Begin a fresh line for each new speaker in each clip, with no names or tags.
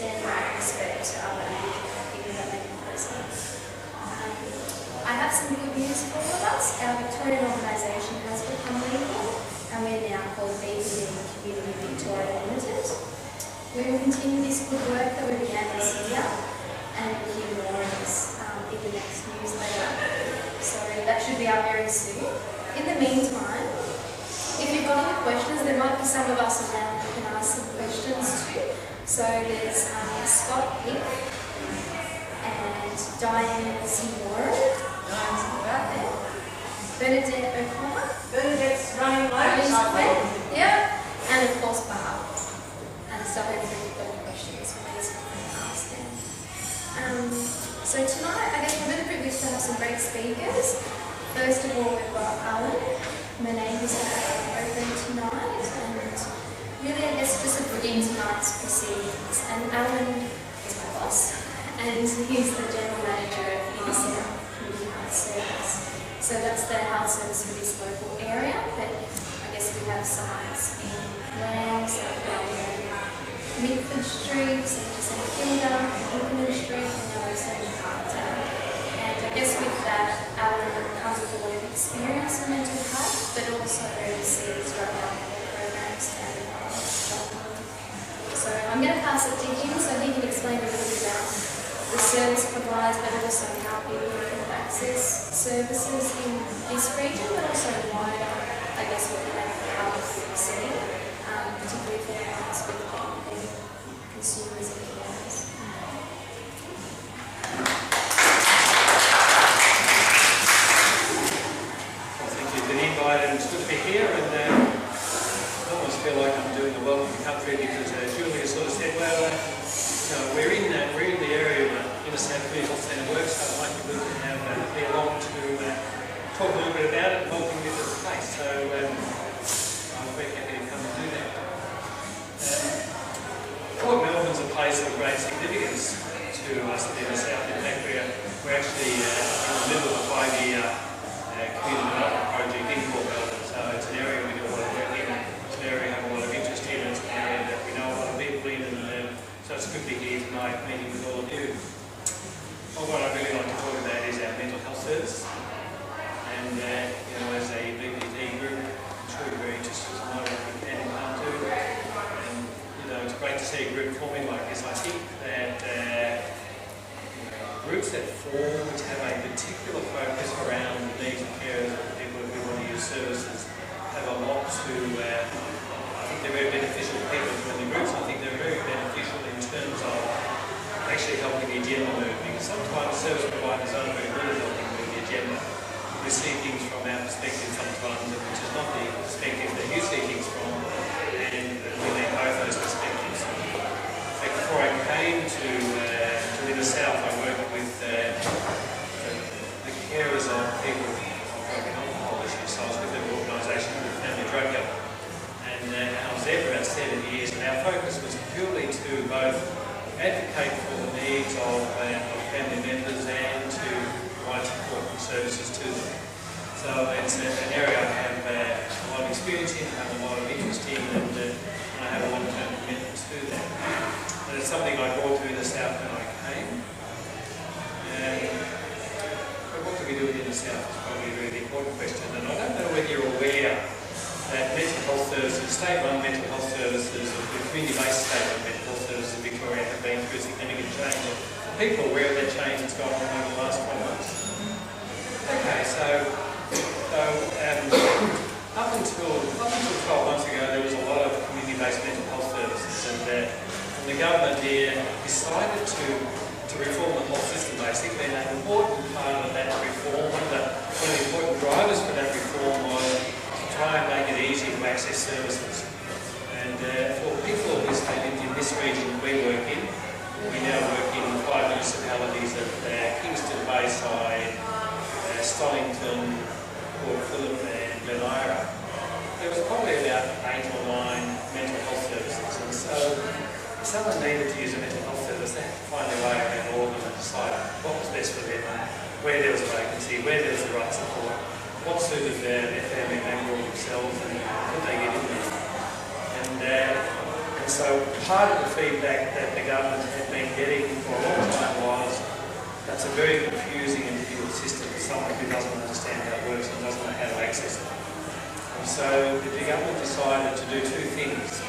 extend my respect to other people that make it possible. I have some good news for all of us. Our Victorian organisation has become legal, and we're now called BPD Community Victoria Limited. We will continue this good work that we began this year, and we'll hear more of this in the next newsletter. So that should be out very soon. In the meantime, if you've got any questions, there might be some of us around who can ask some questions too. So there's Scott Hick and Diane Zimora. Bernadette O'Connor.
Bernadette's running late.
Yeah, and of course Barb. And so if you've got any questions, please ask them. So tonight, I guess we're really privileged to have some great speakers. First of all, we've got Alan. My name is open tonight, and really, I guess, just to begin tonight's proceedings. And Alan is my boss, and he's the general manager of Inner South Community Health Service. So that's the health service for this local area, but I guess we have sites in Lambs, Mitford Street, St Kilda, Inkerman Street, and now also in Parktown. And I guess with that, Alan comes with a lot of experience in mental health, but also oversees drug alcohol programs down in Melbourne. So I'm going to pass it to him so he can explain a little bit about the service provides, but also how people can access services in this region, but also wider, I guess, with the health setting, particularly for clients with consumers and carers.
Well, thank you for the invite, and it's good to be here. And I almost feel like I'm doing a welcome to country because Julia sort of said, well, we're in the area where Inner South Community Health Centre works, so it might be good to have be along to talk a little bit about it and welcome you to the place. So I'm very happy to come and do that. Port Melbourne's a place of great significance to us at Inner South. In fact, we're actually in the middle of a 5-year community development project in Port Melbourne. So it's an area we do a lot of work in, it's an area we have a lot of interest in, it's an area that we know a lot of people in, and so it's good to be here tonight meeting with all of you. Well, what I'd really like to talk about is our mental health service. And as a BPD group, I'm sure you're very interested to know what we can and can't do. And it's great to see a group forming like this. I think that groups that form, which have a particular focus around the needs and care of the people who want to use services, have a lot to. I think they're very beneficial to people who are in the groups. I think they're very beneficial in terms of actually helping the agenda move, because sometimes service providers aren't very good at helping move the agenda. We see things from our perspective sometimes, which is not the perspective that you see things from, and we need both those perspectives. In fact, before I came to Inner South, I worked with the carers of people on drug and alcohol issues, so I was with an organisation called Family Drug Help, and I was there for about 7 years, and our focus was purely to both advocate for the needs of family members and to provide support and services to them. So it's an area I have a lot of experience in, have a lot of interest in, and I have a long-term commitment to that. And it's something I brought to Inner South when I came. But what do we do in Inner South is probably a really important question, and I don't know whether you're aware that mental health services, state-run mental health services, or community-based state-run mental health services in Victoria have been through significant change. Are people aware of that change that's gone on over the last 12 months? Okay, so up until 12 months ago, there was a lot of community-based mental health services, and the government here decided to reform the whole system basically, and an important part of that reform, one of the important drivers for that reform was try and make it easy to access services. And for people in this region we work in, we now work in 5 municipalities of Kingston, Bayside, Stonnington, Port Phillip and Glen Eira. There was probably about 8 or 9 mental health services, and so if someone needed to use a mental health service, they had to find their way around all of them and decide what was best for them, where there was a vacancy, where there was the right support, what suited their family member or themselves, and could they get in there. And so part of the feedback that the government had been getting for a long time was that's a very confusing and difficult system for someone who doesn't understand how it works and doesn't know how to access it. And so the government decided to do two things.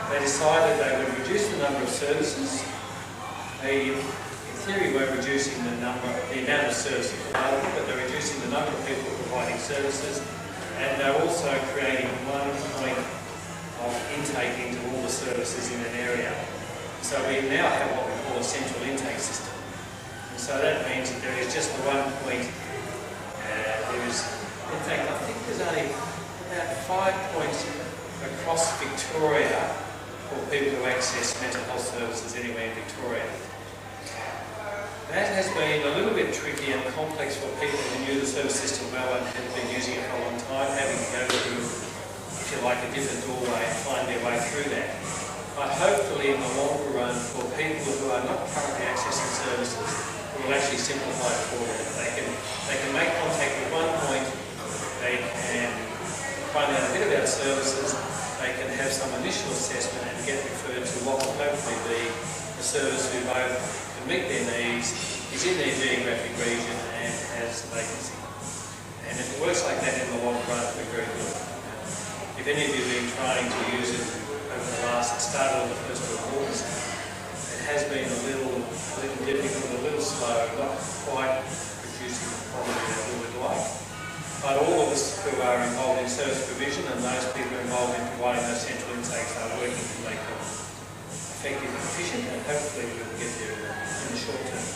They decided they would reduce the number of services. They, in theory, were reducing the amount of services available, but they're reducing the number of people providing services, and they're also creating one point of intake into all the services in an area. So we now have what we call a central intake system. And so that means that there is just one point. There is, in fact, I think there's only about 5 points across Victoria for people to access mental health services anywhere in Victoria. That has been a little bit tricky and complex for people who knew the service system well and had been using it for a long time, having to go through, if you like, a different doorway and find their way through that. But hopefully in the longer run, for people who are not currently accessing services, it will actually simplify it for them. They can make contact with one point, they can find out a bit about services, they can have some initial assessment and get referred to what will hopefully be a service who both can meet their needs, is in their geographic region and has vacancy. And if it works like that in the long run, it'll be very good. If any of you have been trying to use it over the last, it started on the 1st of August, it has been a little difficult, a little slow, not quite producing the quality that we would like. But all of us who are involved in service provision and those people involved in providing those central intakes are working to make them effective and efficient, and hopefully we will get there in the short term.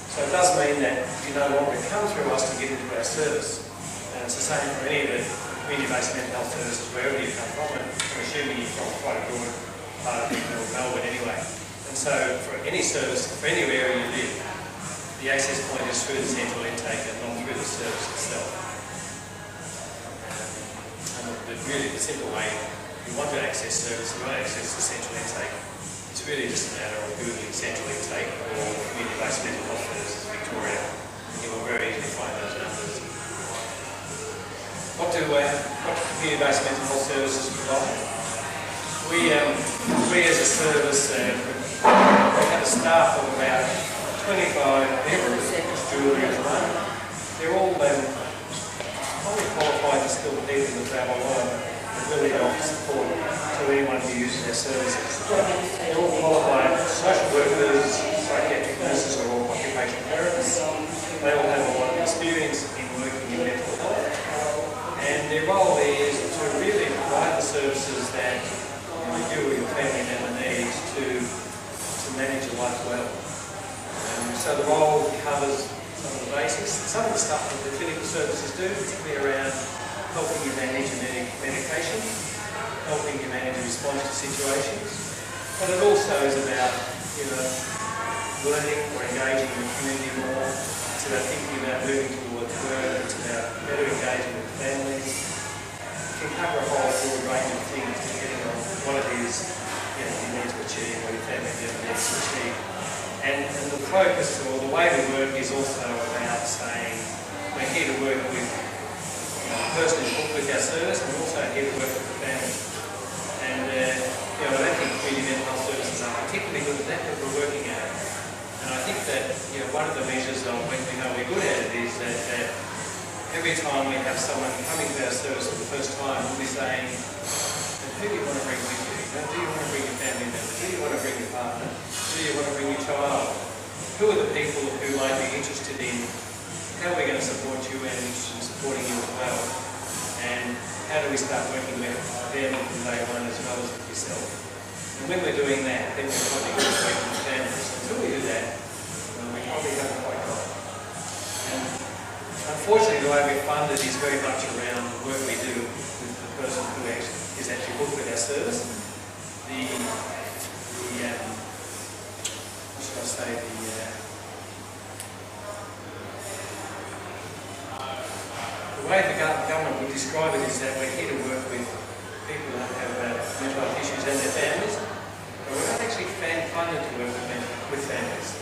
So it does mean that you no longer come through us to get into our service. And it's the same for any of the community-based mental health services, wherever you come from, and I'm assuming you're from quite a broad part of Melbourne anyway. And so for any service, for any area you live, the access point is through the central intake and not through the service itself. And really the simple way, if you want to access service, you want to access the central intake, it's really just a matter of Googling central intake or community-based mental health services Victoria, and you will very easily find those numbers. What do community-based mental health services provide? We as a service, we have a staff of about 25 people, Julie is one. They're all highly qualified and skilled people that travel on and really offer support to anyone who uses their services. They're all qualified social workers, psychiatric nurses, or occupational therapists. They all have a lot of experience in working in mental health, and their role is to really provide the services that you or your family member needs to manage your life well. So the role covers some of the basics, some of the stuff that the clinical services do, particularly around helping you manage your medication, helping you manage your response to situations. But it also is about, learning or engaging in the community more. It's about thinking about moving towards work. It's about better engaging with families. It can cover a whole broad range of things depending on what it is you need to achieve or your family member needs to achieve. And the focus or the way we work is also about saying we're here to work with the person who's booked with our service, and we're also here to work with the family. And I don't think community mental health services are particularly good at that, but we're working at it. And I think that one of the measures of when we know we're good at it is that every time we have someone coming to our service for the first time, we'll be saying, who do you want to bring with you? Do you want to bring your family member? Do you want to bring your partner? Do you want to bring your child? Who are the people who might be interested in how we're going to support you and interested in supporting you as well? And how do we start working with them from day one as well as with yourself? And when we're doing that, then we're probably going to work with families. Until we do that, we probably haven't quite got it. And unfortunately, the way we're funded is very much around the work we do with the person who is actually booked with our service. The way the government would describe it is that we're here to work with people that have mental health issues and their families, but we're not actually funded to work with families.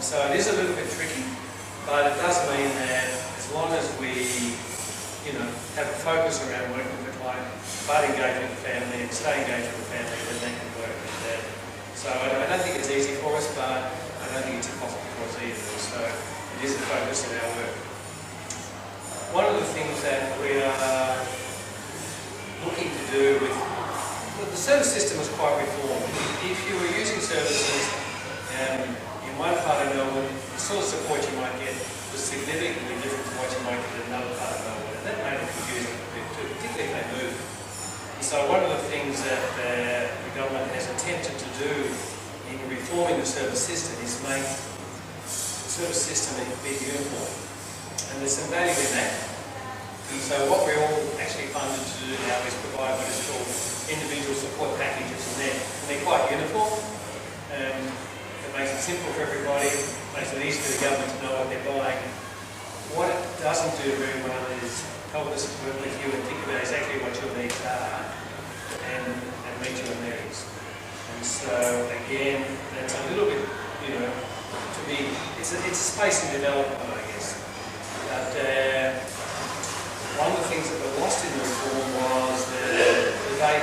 So it is a little bit tricky, but it does mean that as long as we have a focus around working with the client, but engage with the family and stay engaged with the family, then that can work. us, but I don't think it's a cost for us either. So it is a focus of our work. One of the things that we are looking to do with the service system is quite reformed. If you were using services in one part of Melbourne, the sort of support you might get was significantly different to what you might get in another part of Melbourne, and that made it confusing a bit too, particularly if they move. And so one of the things that the government has attempted to do in reforming the service system is make the service system a bit uniform. And there's some value in that. And so what we're all actually funded to do now is provide what is called individual support packages, and they're quite uniform. It makes it simple for everybody, makes it easy for the government to know what they're buying. What it doesn't do very well is help us work with you and think about exactly what your needs are and meet your needs. And so again, that's a little bit, to me, it's a space in development, I guess. But one of the things that were lost in the reform was the day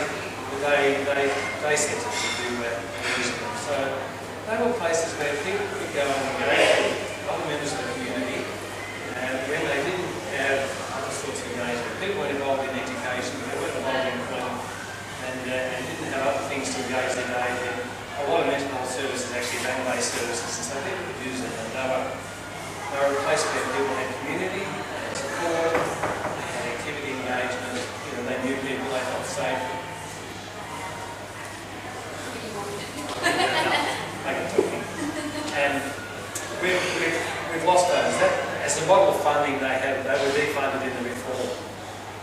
centres that we were using them. So they were places where people could go and engage with other members of the community, and when they didn't have other sorts of engagement. People weren't involved in education, they weren't involved in employment, and didn't have other things to engage their day in. A lot of mental health services actually bank-based services, and so people could use them. And they were a place where people had community, and support, and activity engagement. They knew people, they felt safe. And we've lost those. As a model of funding they were defunded in the reform.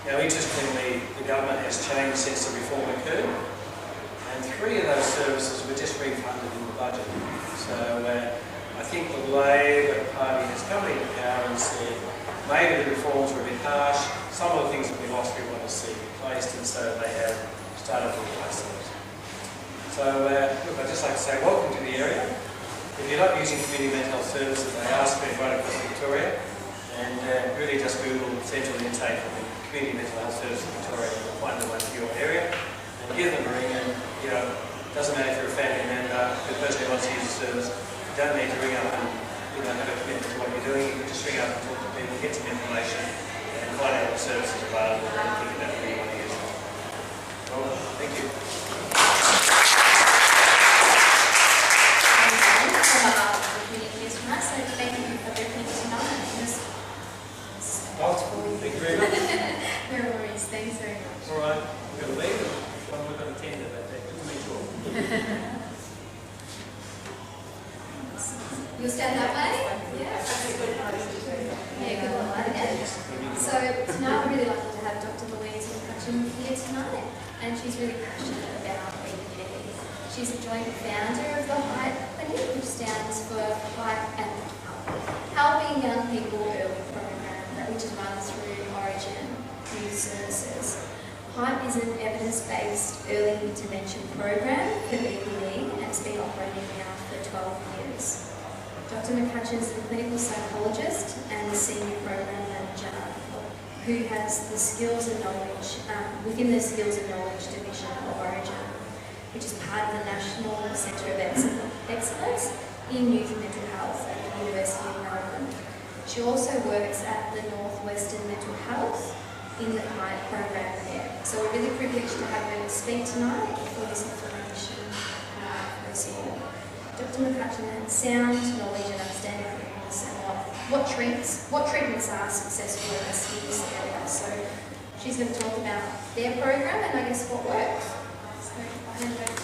Now interestingly, the government has changed since the reform occurred, and 3 of those services were just refunded in the budget. So I think the Labor Party has come into power and said maybe the reforms were a bit harsh, some of the things that we lost we want to see replaced, and so they have started to replace those. So look, I'd just like to say welcome to the area. If you're not using community mental health services, they are spread right across Victoria, and really just Google central intake from the community mental health service in Victoria and you'll find the one for your area, and give them a ring. And it doesn't matter if you're a family member, the person who wants to use the service, you don't need to ring up and have a commitment to what you're doing. You can just ring up and talk to people, get some information, and find out what services are available and think about where you want to use them. Well, thank you.
So thank you for everything tonight.
Thank you very much.
No worries, thanks very much.
All right, we're going to leave. We're going to attend that day. Good to meet you all.
You'll stand that way? Yeah. Yeah, good luck. So tonight we're really lucky to have Dr. Louise McCutcheon here tonight, and she's really passionate about BPD. She's a joint founder of the HIGHT Clinic, which stands for HIGHT and Helping Young People Early program, which runs through Origin Youth Services. HIGHT is an evidence-based early intervention program for BPD, and it's been operating now for 12 years. Dr. McCutcheon is a clinical psychologist and the senior program manager who has the skills and knowledge within the skills and knowledge division of Origin, which is part of the National Centre of Excellence in Youth Mental Health at the University of Melbourne. She also works at the Northwestern Mental Health in the HIGHT program there. So we're really privileged to have her speak tonight for this information for us all. Dr. McCutcheon has sound knowledge and understanding of illness and what treatments are successful in this area. So she's going to talk about their program and I guess what works. So I'll hand it over.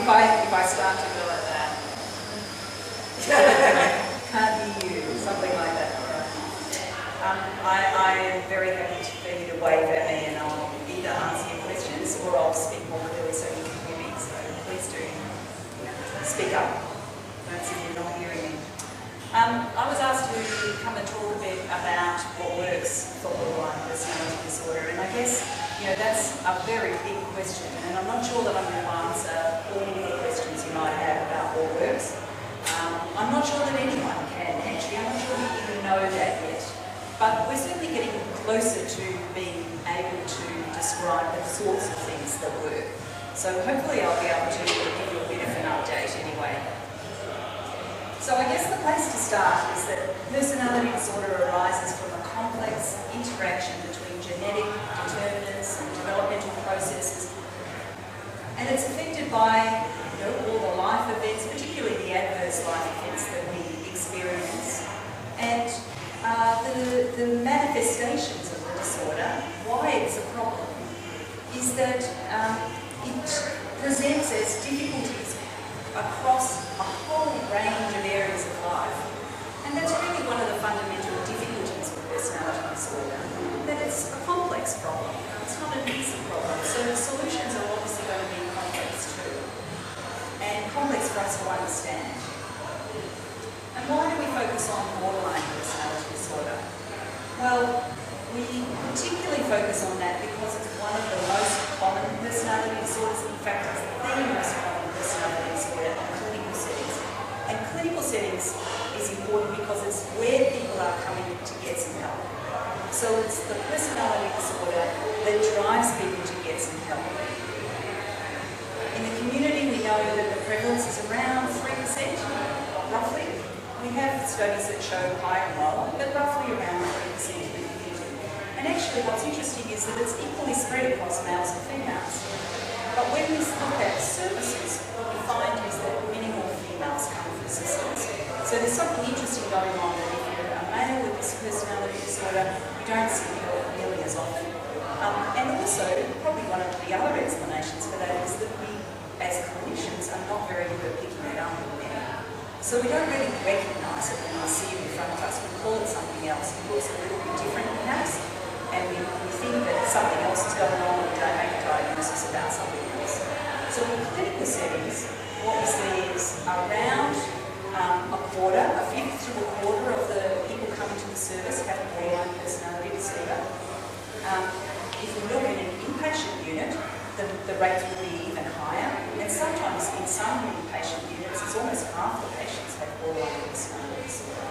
If I start to go like that, can't hear you, something like that. I am very happy for you to wave at me and I'll either answer your questions or I'll speak more clearly so you can hear me. So please do speak up. Don't sit here not hearing me. I was asked to come and talk a bit about what works for borderline personality disorder, and I guess that's a very big question, and I'm not sure that I'm going to answer all of the questions know that yet, but we're certainly getting closer to being able to describe the sorts of things that work. So hopefully I'll be able to give you a bit of an update anyway. So I guess the place to start is that personality disorder arises from a complex interaction between genetic determinants and developmental processes, and it's affected by all the life events, particularly the adverse life events that we experience, and the manifestations of the disorder. Why it's a problem is that it presents as difficulties across a whole range of areas of life. And that's really one of the fundamental difficulties with personality disorder, that it's a complex problem. It's not an easy problem. So the solutions are obviously going to be complex too, and complex for us to understand. And why do we focus on borderline personality disorder? Well, we particularly focus on that because it's one of the most common personality disorders. In fact, it's the most common personality disorder in clinical settings. And clinical settings is important because it's where people are coming to get some help. So it's the personality disorder that drives people to get some help. In the community, we know that the prevalence is around 3%, roughly. We have studies that show higher and lower, but roughly around 3% in the community. And actually what's interesting is that it's equally spread across males and females. But when we look at services, what we find is that many more females come for assistance. So there's something interesting going on that if you're a male with this personality disorder, you don't see help nearly as often. And also, probably one of the other explanations for that is that we, as clinicians, are not very good at picking it up in men. So we don't really recognise it when we see it in front of us. We call it something else. It looks a little bit different perhaps, and we think that something else is going on, and we don't make a diagnosis about something else. So in clinical settings, what we see is around a quarter, a fifth to a quarter of the people coming to the service have a borderline personality disorder. If we look at an inpatient unit, the rates will be even higher, and sometimes in some inpatient units, it's almost half the patients have borderline personality disorder.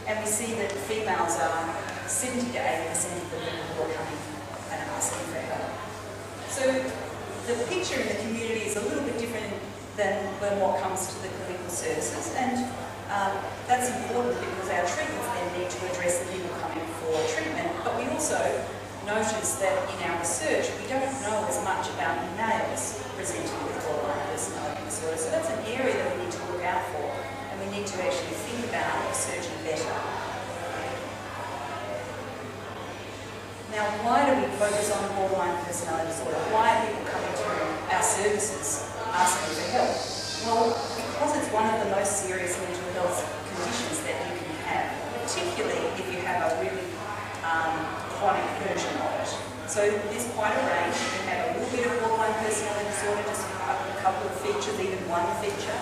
And we see that females are 70 to 80% of the people who are coming and asking for help. So the picture in the community is a little bit different than what comes to the clinical services, and that's important because our treatments then need to address the people coming for treatment, but we also notice that in our research we don't know as much about males presenting with borderline personality disorder. So that's an area that we need to look out for, and we need to actually think about researching better. Now, why do we focus on borderline personality disorder? Why are people coming to our services asking for help? Well, because it's one of the most serious mental health conditions that you can have, particularly if you have a really chronic version of it. So there's quite a range. You can have a little bit of borderline personality disorder, just a couple of features, even one feature.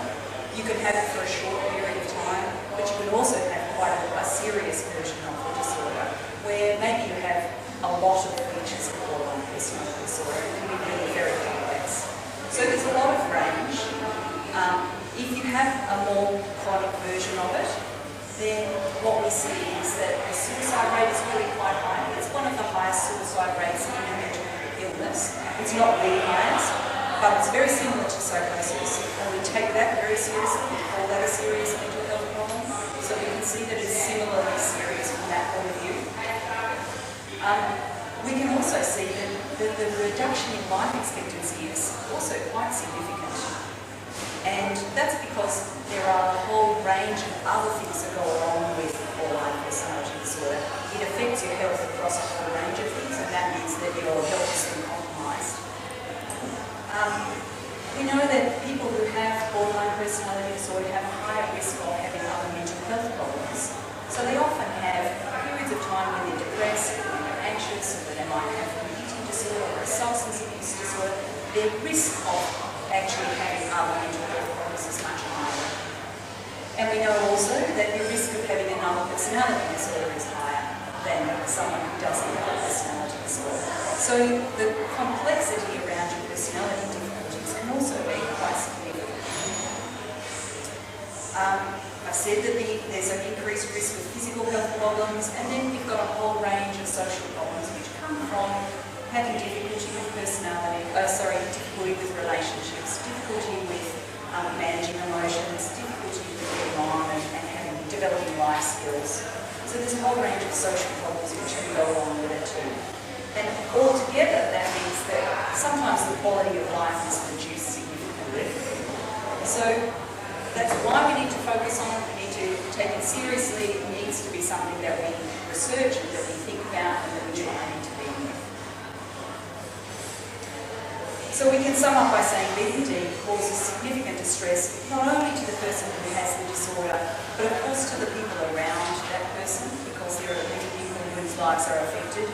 You can have it for a short period of time, but you can also have quite a serious version of the disorder, where maybe you have a lot of features of borderline personality disorder. It can be really very complex. So there's a lot of range. If you have a more chronic version of it, then what we see is that the suicide rate is really quite high. It's one of the highest suicide rates in a mental illness. It's not the highest, but it's very similar to psychosis. And we take that very seriously. We call that a serious mental health problem. So we can see that it's similarly serious from that point of view. We can also see that the reduction in life expectancy is also quite significant. And that's because there are a whole range of other things that go along with borderline personality disorder. It affects your health across a whole range of things, and that means that your health is then compromised. We know that people who have borderline personality disorder have a higher risk of having other mental health problems. So they often have periods of time when they're depressed, when they're anxious, or they might have an eating disorder or a substance abuse disorder. Their risk of actually having other mental health problems is much higher. And we know also that your risk of having another personality disorder is higher than someone who doesn't have a personality disorder. So the complexity around your personality difficulties can also be quite significant. I've said that there's an increased risk of physical health problems, and then we've got a whole range of social problems which come from having difficulty with difficulty with relationships, difficulty with managing emotions, difficulty with getting on and developing life skills. So there's a whole range of social problems which can go along with it too. And altogether that means that sometimes the quality of life is reduced significantly. So that's why we need to focus on it, we need to take it seriously, it needs to be something that we research and that we think about and that we try and intervene with. So we can sum up by saying BPD causes significant distress not only to the person who has the disorder, but of course to the people around that person, because there are many people whose lives are affected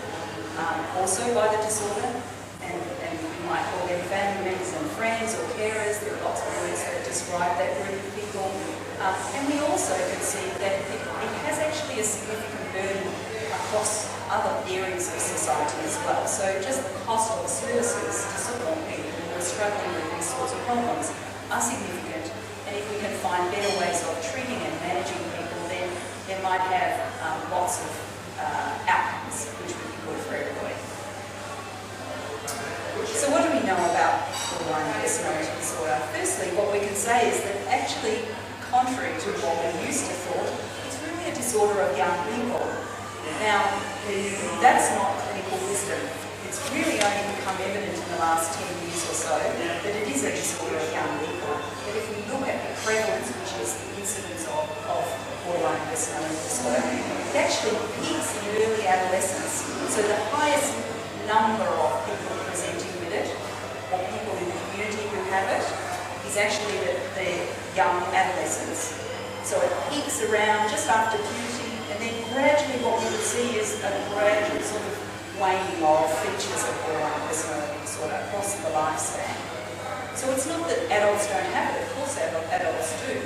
also by the disorder, and we might call them family members and friends or carers. There are lots of words that describe that group of people. And we also can see that it has actually a significant burden across other areas of society as well. So just the cost of services to support people who are struggling with these sorts of problems are significant. And if we can find better ways of treating and managing people, then they might have lots of outcomes which would be good for everybody. So what do we know about borderline personality disorder? Firstly, what we can say is that actually, contrary to what we used to thought, it's really a disorder of young people. Now, that's not clinical wisdom. It's really only become evident in the last 10 years or so that it is a disorder of young people. But if we look at the prevalence, which is the incidence of borderline personality disorder, it actually peaks in early adolescence. So the highest number of people presenting with it, or people in the community who have it, is actually the young adolescents. So it peaks around just after puberty, and then gradually what we would see is a gradual sort of waning of features of borderline personality disorder across the lifespan. So it's not that adults don't have it, of course adults do,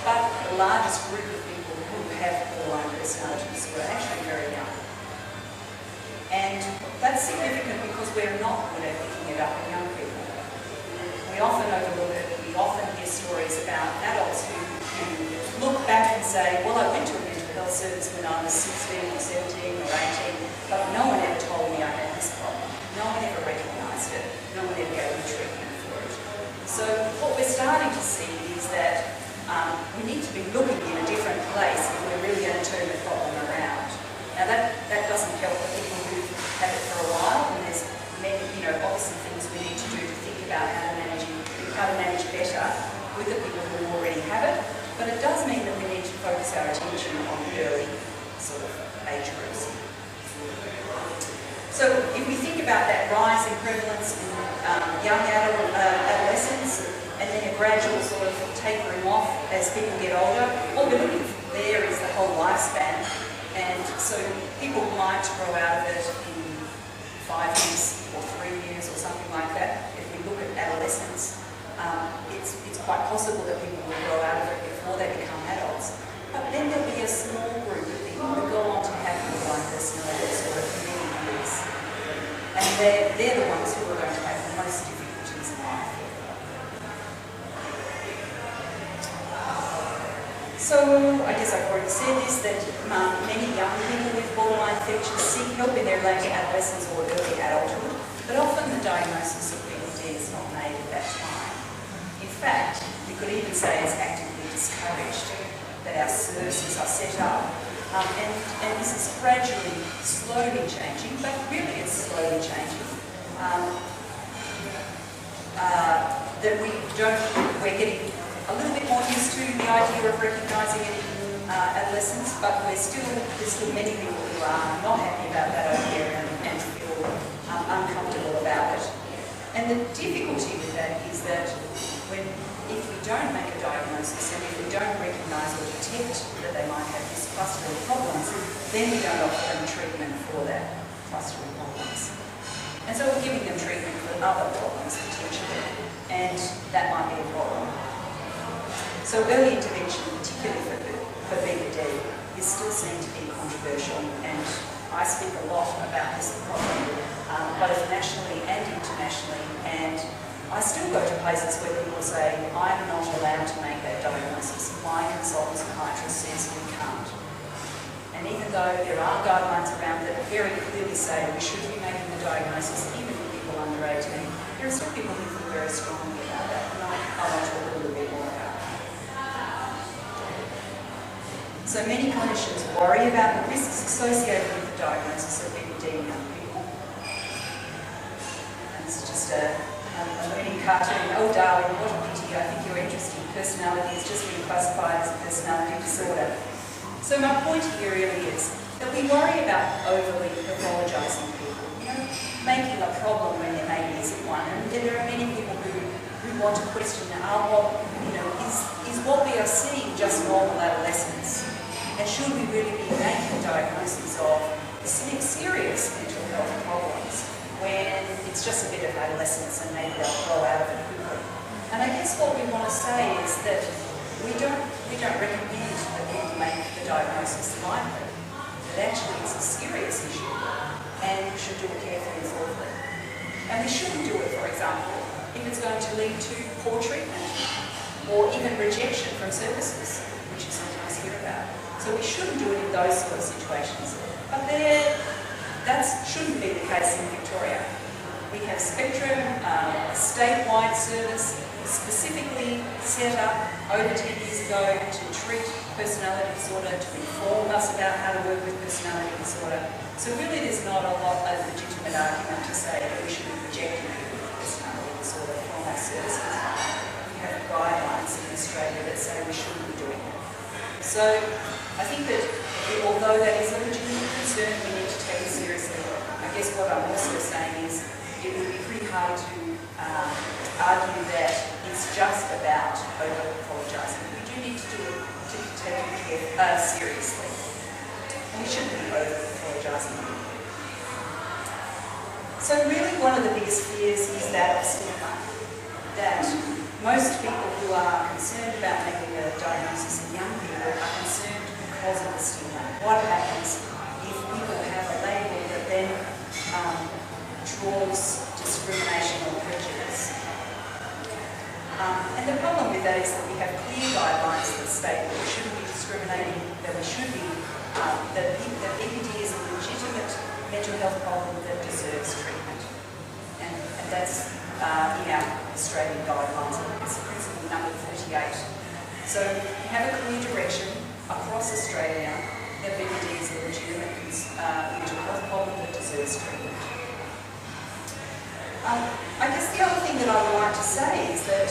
but the largest group of people who have borderline personality disorder are actually very young. And that's significant because we're not good at picking it up in young people. We often overlook it. We often hear stories about adults who look back and say, well, I went to a mental health service when I was 16 or 17 or 18, but no one ever told me I had this problem. No one ever recognised it. No one ever gave me treatment for it. So what we're starting to see is that we need to be looking in a different place if we're really going to turn the problem around. Now that doesn't help the people who've had it for a while, and there's many, obviously things we need to do to think about how to manage better with the people who already have it, but it does mean that we need to focus our attention on early sort of age groups. So if we think about that rise in prevalence in young adolescents, and then a gradual sort of tapering off as people get older, what we're looking for there is the whole lifespan. And so people might grow out of it in 5 years or 3 years or something like that. If we look at adolescents, it's quite possible that people will grow out of it before they become adults. But then there'll be a small group of people who go on to have borderline personality disorder for many years. And they're the ones who are going to have the most difficulties in life. So I guess I've already said this, that many young people with borderline features seek help in their later adolescence or early adulthood, but often the diagnosis of BPD is not made at that time. In fact, we could even say it's actively discouraged, that our services are set up, and this is gradually, slowly changing, but really it's slowly changing. That we're getting a little bit more used to the idea of recognising it in adolescence, but there's still many people who are not happy about that idea and feel uncomfortable about it. And the difficulty with that is that if we don't make a diagnosis and if we don't recognise or detect that they might have this cluster of problems, then we don't offer them treatment for that cluster of problems. And so we're giving them treatment for other problems potentially, and that might be a problem. So early intervention, particularly for BPD, is still seen to be controversial, and I speak a lot about this problem, both nationally and internationally, and I still go to places where people say, I'm not allowed to make that diagnosis. my consultant psychiatrist says we can't. And even though there are guidelines around that very clearly say we should be making the diagnosis even for people under 18, there are still people who feel very strongly about that, and I want to talk a little bit more about that. So many clinicians worry about the risks associated with the diagnosis of BPD in young people. And this is just a learning cartoon. Oh darling, what a pity, I think you're interesting. Personality has just been classified as a personality disorder. So my point here really is that we worry about overly pathologising people, making a problem when there maybe isn't one. And there are many people who want to question, is what we are seeing just normal adolescence? And should we really be making diagnoses of serious mental health problems when it's just a bit of adolescence and maybe they'll grow out of it quickly? And I guess what we want to say is that we don't recommend that people make the diagnosis lightly. That actually it's a serious issue and we should do it carefully and thoughtfully. And we shouldn't do it, for example, if it's going to lead to poor treatment or even rejection from services, which you sometimes hear about. So we shouldn't do it in those sort of situations. But that shouldn't be the case in Victoria. We have Spectrum, a statewide service specifically set up over 10 years ago to treat personality disorder, to inform us about how to work with personality disorder. So really there's not a lot of legitimate argument to say that we should be rejecting people with personality disorder from our services. We have guidelines in Australia that say we shouldn't be doing it. So I think that although that is a legitimate concern, we need to take it seriously. I guess what I'm also saying is it would be pretty hard to argue that it's just about over-apologising. We do need to do it to take it seriously. And we shouldn't be over-apologising. So really one of the biggest fears is that of stigma. That most people who are concerned about making a diagnosis in young people are concerned because of the stigma. What happens if people have a label that then draws discrimination or prejudice? And the problem with that is that we have clear guidelines that state that we shouldn't be discriminating, that we should be, that BPD is a legitimate mental health problem that deserves treatment. And that's in our Australian guidelines. It's principle number 48. So we have a clear direction across Australia that BPD is a legitimate mental health problem that deserves treatment. I guess the other thing that I would like to say is that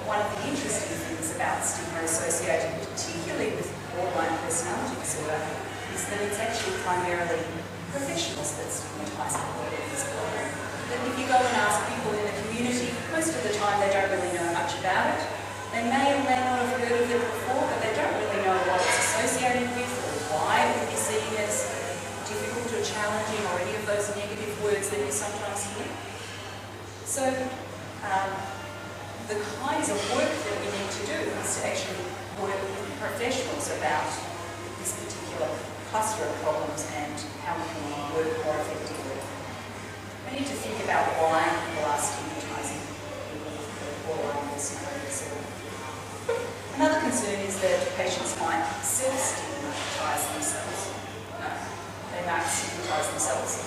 one of the interesting things about stigma associated particularly with borderline personality disorder is that it's actually primarily professionals that stigmatise people with this problem. That if you go and ask people in the community, most of the time they don't really know much about it. They may or may not have heard of it before, but they don't really know what it's associated with or why it would be seen as difficult or challenging or any of those negative words that you sometimes hear. So the kinds of work that we need to do is to actually work with professionals about this particular cluster of problems and how we can work more effectively. We need to think about why people are stigmatising people with borderline personality disorder. Another concern is that patients might self-stigmatise themselves. No, they might stigmatise themselves.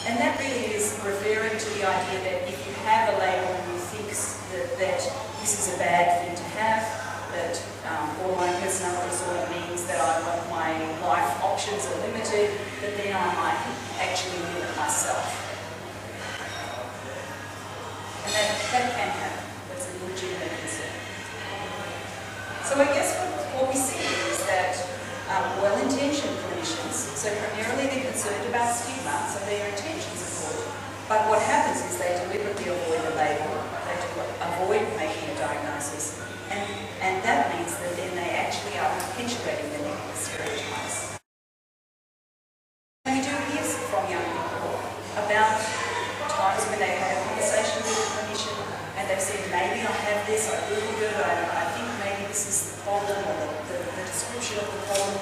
And that really is referring to the idea that if you have a label and you think that this is a bad thing to have, that borderline personality disorder means that my life options are limited, that then I might actually limit myself. And that can happen. That's a legitimate concern. So I guess what we see is that well-intentioned clinicians, so primarily they're concerned about stigma, so their intentions are good. But what happens is they deliberately avoid the label, they avoid making a diagnosis, and that means that then they actually are perpetuating the negative stereotypes. And we do hear from young people about times when they've had a conversation with a clinician and they've said, maybe I have this, I Googled it, I think maybe this is the problem or the description of the problem.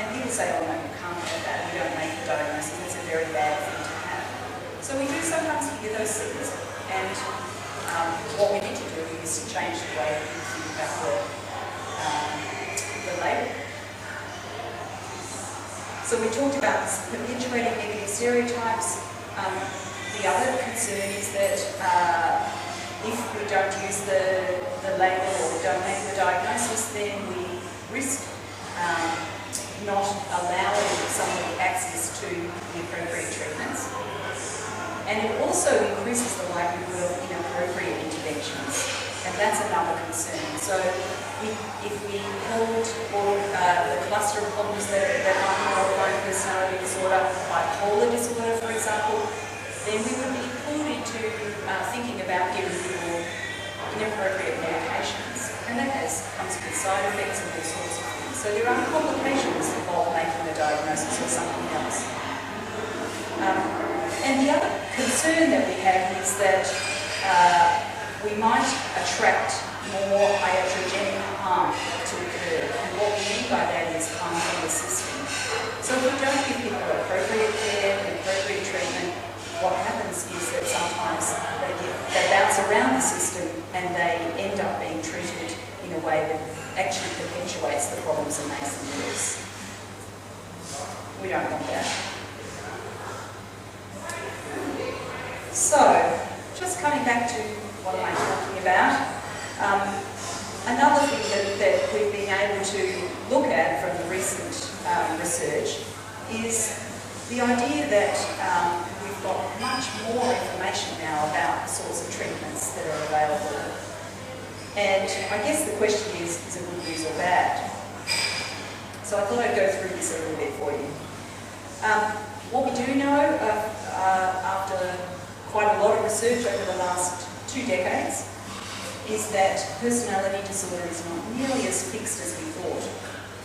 And people say, oh no, you can't have that, you don't make the diagnosis, it's a very bad thing to have. So we do sometimes hear those things, and what we need to do is to change the way we think about the label. So we talked about perpetuating negative stereotypes. The other concern is that if we don't use the label or we don't make the diagnosis, then we risk not allowing somebody access to the appropriate treatments. And it also increases the likelihood of inappropriate interventions, and that's another concern. So if we hold the cluster of problems that are borderline personality disorder, bipolar disorder, for example, then we would be pulled into thinking about giving people inappropriate medications, and that comes with side effects and all sorts of things. So there are complications of making a diagnosis or something else. And the other concern that we have is that we might attract more iatrogenic harm to occur. And what we mean by that is harm from the system. So if we don't give people appropriate care and appropriate treatment, what happens is that sometimes they bounce around the system and they end up being treated in a way that actually perpetuates the problems and makes them worse. We don't want that. So, just coming back to what am I talking about, another thing that we've been able to look at from the recent research is the idea that we've got much more information now about the sorts of treatments that are available. And I guess the question is it good news or bad? So I thought I'd go through this a little bit for you. What we do know after quite a lot of research over the last 2 decades is that personality disorder is not nearly as fixed as we thought.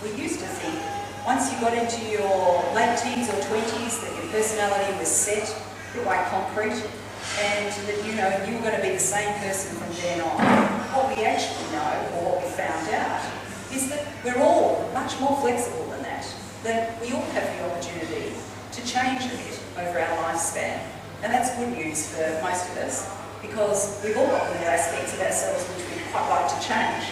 We used to think once you got into your late teens or 20s that your personality was set, like concrete, and that you were going to be the same person from then on. What we actually know, or what we found out, is that we're all much more flexible than that. That we all have the opportunity to change a bit over our lifespan. And that's good news for most of us, because we've all got little aspects of ourselves which we'd quite like to change.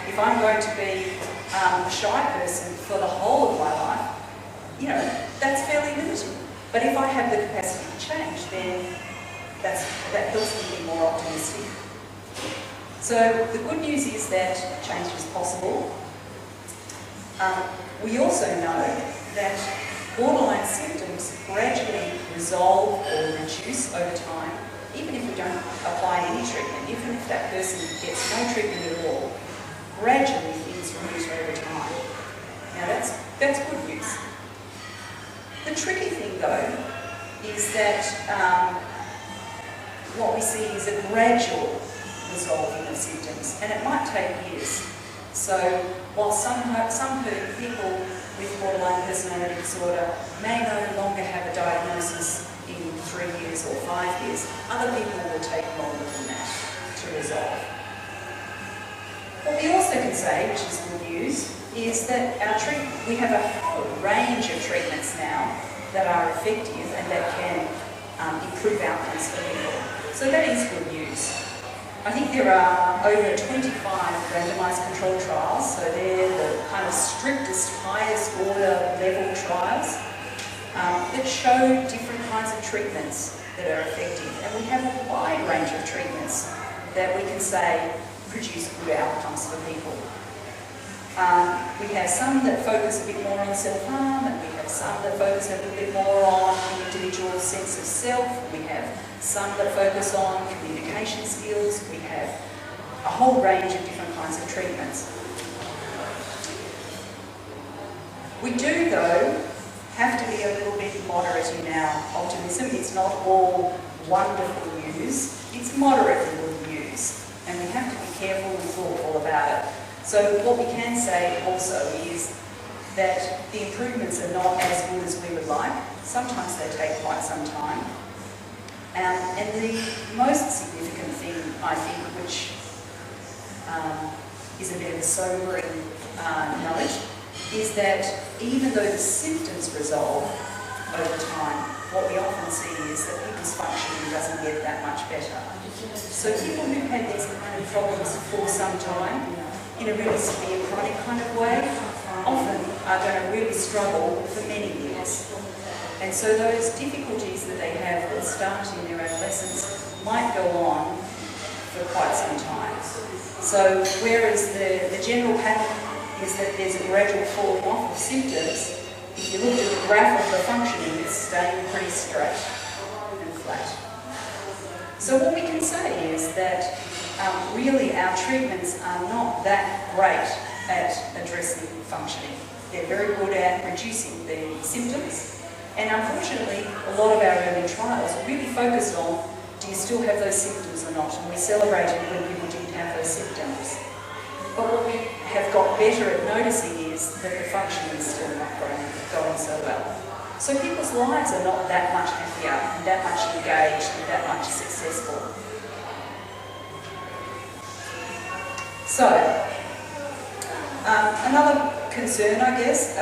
If I'm going to be a shy person for the whole of my life, that's fairly limited. But if I have the capacity to change, then that helps me be more optimistic. So the good news is that change is possible. We also know that borderline symptoms gradually resolve or reduce over time, even if we don't apply any treatment, even if that person gets no treatment at all, gradually things reduce over time. Now that's good news. The tricky thing though is that what we see is a gradual resolving of symptoms, and it might take years. So while some people with borderline personality disorder may no longer have a diagnosis in 3 years or 5 years, other people will take longer than that to resolve. What we also can say, which is good news, is that we have a whole range of treatments now that are effective and that can improve outcomes for people. So that is good news. I think there are over 25 randomised controlled trials, so they're the kind of strictest, highest order level trials that show different kinds of treatments that are effective. And we have a wide range of treatments that we can say produce good outcomes for people. We have some that focus a bit more on self-harm, and we have some that focus a little bit more on the individual sense of self. We have some that focus on communication skills. We have a whole range of different kinds of treatments. We do, though, have to be a little bit moderate in our optimism. It's not all wonderful news. It's moderately good news, and we have to be careful and thoughtful about it. So what we can say also is that the improvements are not as good as we would like. Sometimes they take quite some time. And the most significant thing, I think, which is a bit of a sobering knowledge, is that even though the symptoms resolve over time, what we often see is that people's functioning doesn't get that much better. So people who've had these kind of problems for some time, in a really severe chronic kind of way often are going to really struggle for many years. And so those difficulties that they have that start in their adolescence might go on for quite some time. So whereas the general pattern is that there's a gradual falling off of symptoms, if you look at the graph of the functioning, it's staying pretty straight and flat. So what we can say is that really our treatments are not that great at addressing functioning. They're very good at reducing the symptoms, and unfortunately a lot of our early trials really focused on, do you still have those symptoms or not? And we celebrated when people didn't have those symptoms. But what we have got better at noticing is that the functioning is still not going so well. So people's lives are not that much happier and that much engaged and that much successful. So, another concern, I guess,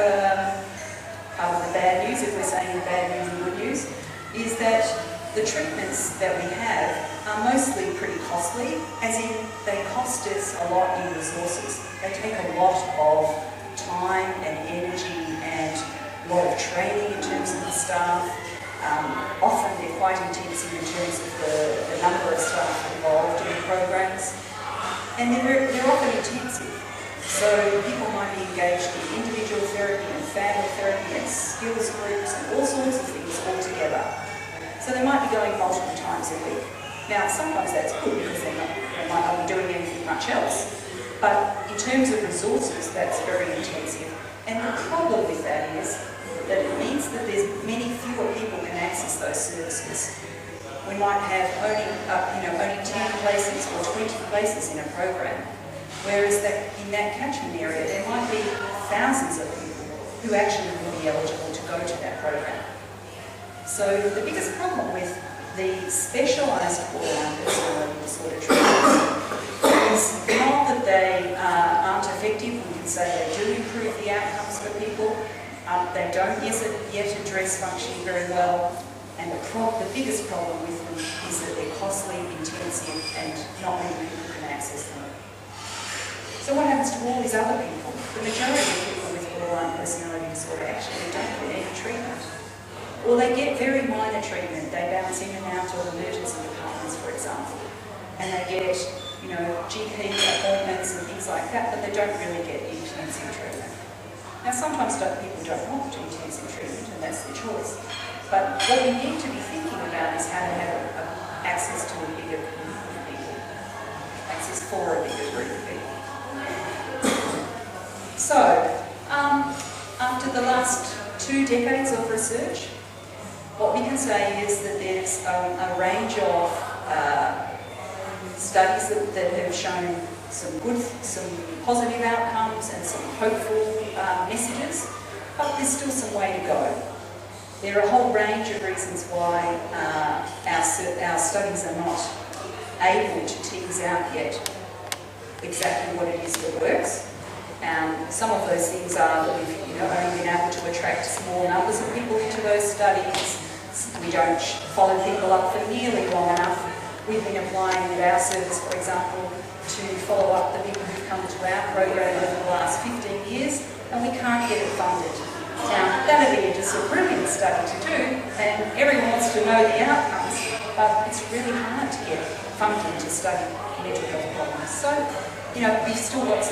other than the bad news, if we're saying the bad news and good news, is that the treatments that we have are mostly pretty costly, as in they cost us a lot in resources. They take a lot of time and energy and a lot of training in terms of the staff. Often they're quite intensive in terms of the number of staff involved in the programs. And they're often intensive. So people might be engaged in individual therapy and family therapy and skills groups and all sorts of things all together. So they might be going multiple times a week. Now, sometimes that's good because they might not be doing anything much else. But in terms of resources, that's very intensive. And the problem with that is that it means that there's many fewer people can access those services. We might have only 10 places or 20 places in a program, whereas in that catchment area there might be thousands of people who actually will be eligible to go to that program. So the biggest problem with the specialised borderline personality disorder treatments is not that they aren't effective. We can say they do improve the outcomes for people. They don't yet address functioning very well. And the biggest problem with them is that they're costly, intensive, and not many people can access them. So what happens to all these other people? The majority of people with borderline personality disorder actually don't get any treatment. Or they get very minor treatment. They bounce in and out of emergency departments, for example. And they get, GP appointments and things like that, but they don't really get intensive treatment. Now, sometimes people don't want intensive treatment, and that's their choice. But what we need to be thinking about is how to have access to a bigger group of people. Access for a bigger group of people. So, after the last 2 decades of research, what we can say is that there's a range of studies that have shown some positive outcomes and some hopeful messages, but there's still some way to go. There are a whole range of reasons why our studies are not able to tease out yet exactly what it is that works. Some of those things are that we've only been able to attract small numbers of people into those studies. We don't follow people up for nearly long enough. We've been applying at our service, for example, to follow up the people who've come to our program over the last 15 years, and we can't get it funded. Now, that would be just a brilliant study to do, and everyone wants to know the outcomes, but it's really hard to get funding to study mental health problems. So, we've still got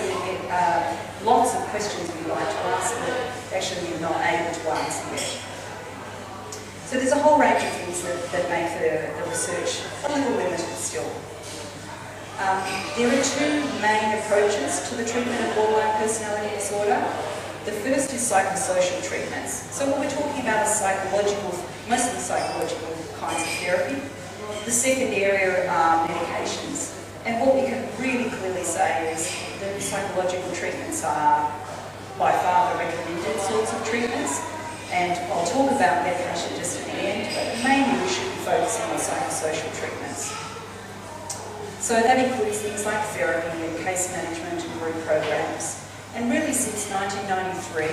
lots of questions we'd like to ask that actually we're not able to answer yet. So there's a whole range of things that make the research a little limited still. There are 2 main approaches to the treatment of borderline personality disorder. The first is psychosocial treatments. So what we're talking about is mostly psychological kinds of therapy. The second area are medications. And what we can really clearly say is that psychological treatments are by far the recommended sorts of treatments. And I'll talk about medication just at the end, but mainly we should be focusing on psychosocial treatments. So that includes things like therapy and case management and group programs. And really since 1993,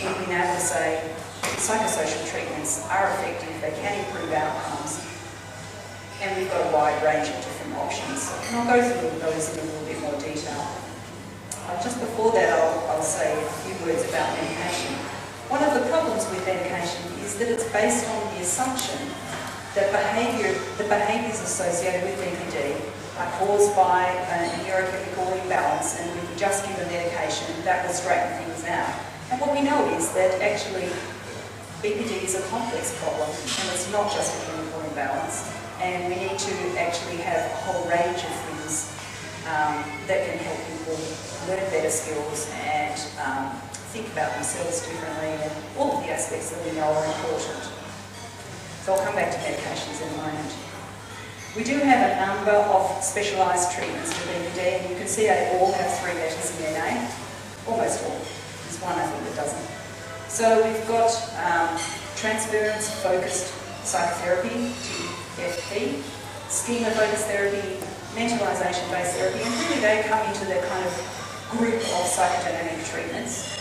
we've been able to say psychosocial treatments are effective, they can improve outcomes, and we've got a wide range of different options. And I'll go through those in a little bit more detail. Just before that, I'll say a few words about medication. One of the problems with medication is that it's based on the assumption that the behaviours associated with BPD are caused by a neurochemical imbalance, and if we just give a medication, that will straighten things out. And what we know is that actually BPD is a complex problem, and it's not just a chemical imbalance, and we need to actually have a whole range of things that can help people learn better skills and think about themselves differently, and all of the aspects that we know are important. So I'll come back to medications in a moment. We do have a number of specialised treatments for BPD, and you can see they all have 3 letters in their name. Almost all. There's one I think that doesn't. So we've got transference-focused psychotherapy, TFP, schema-focused therapy, mentalisation-based therapy, and really they come into the kind of group of psychodynamic treatments.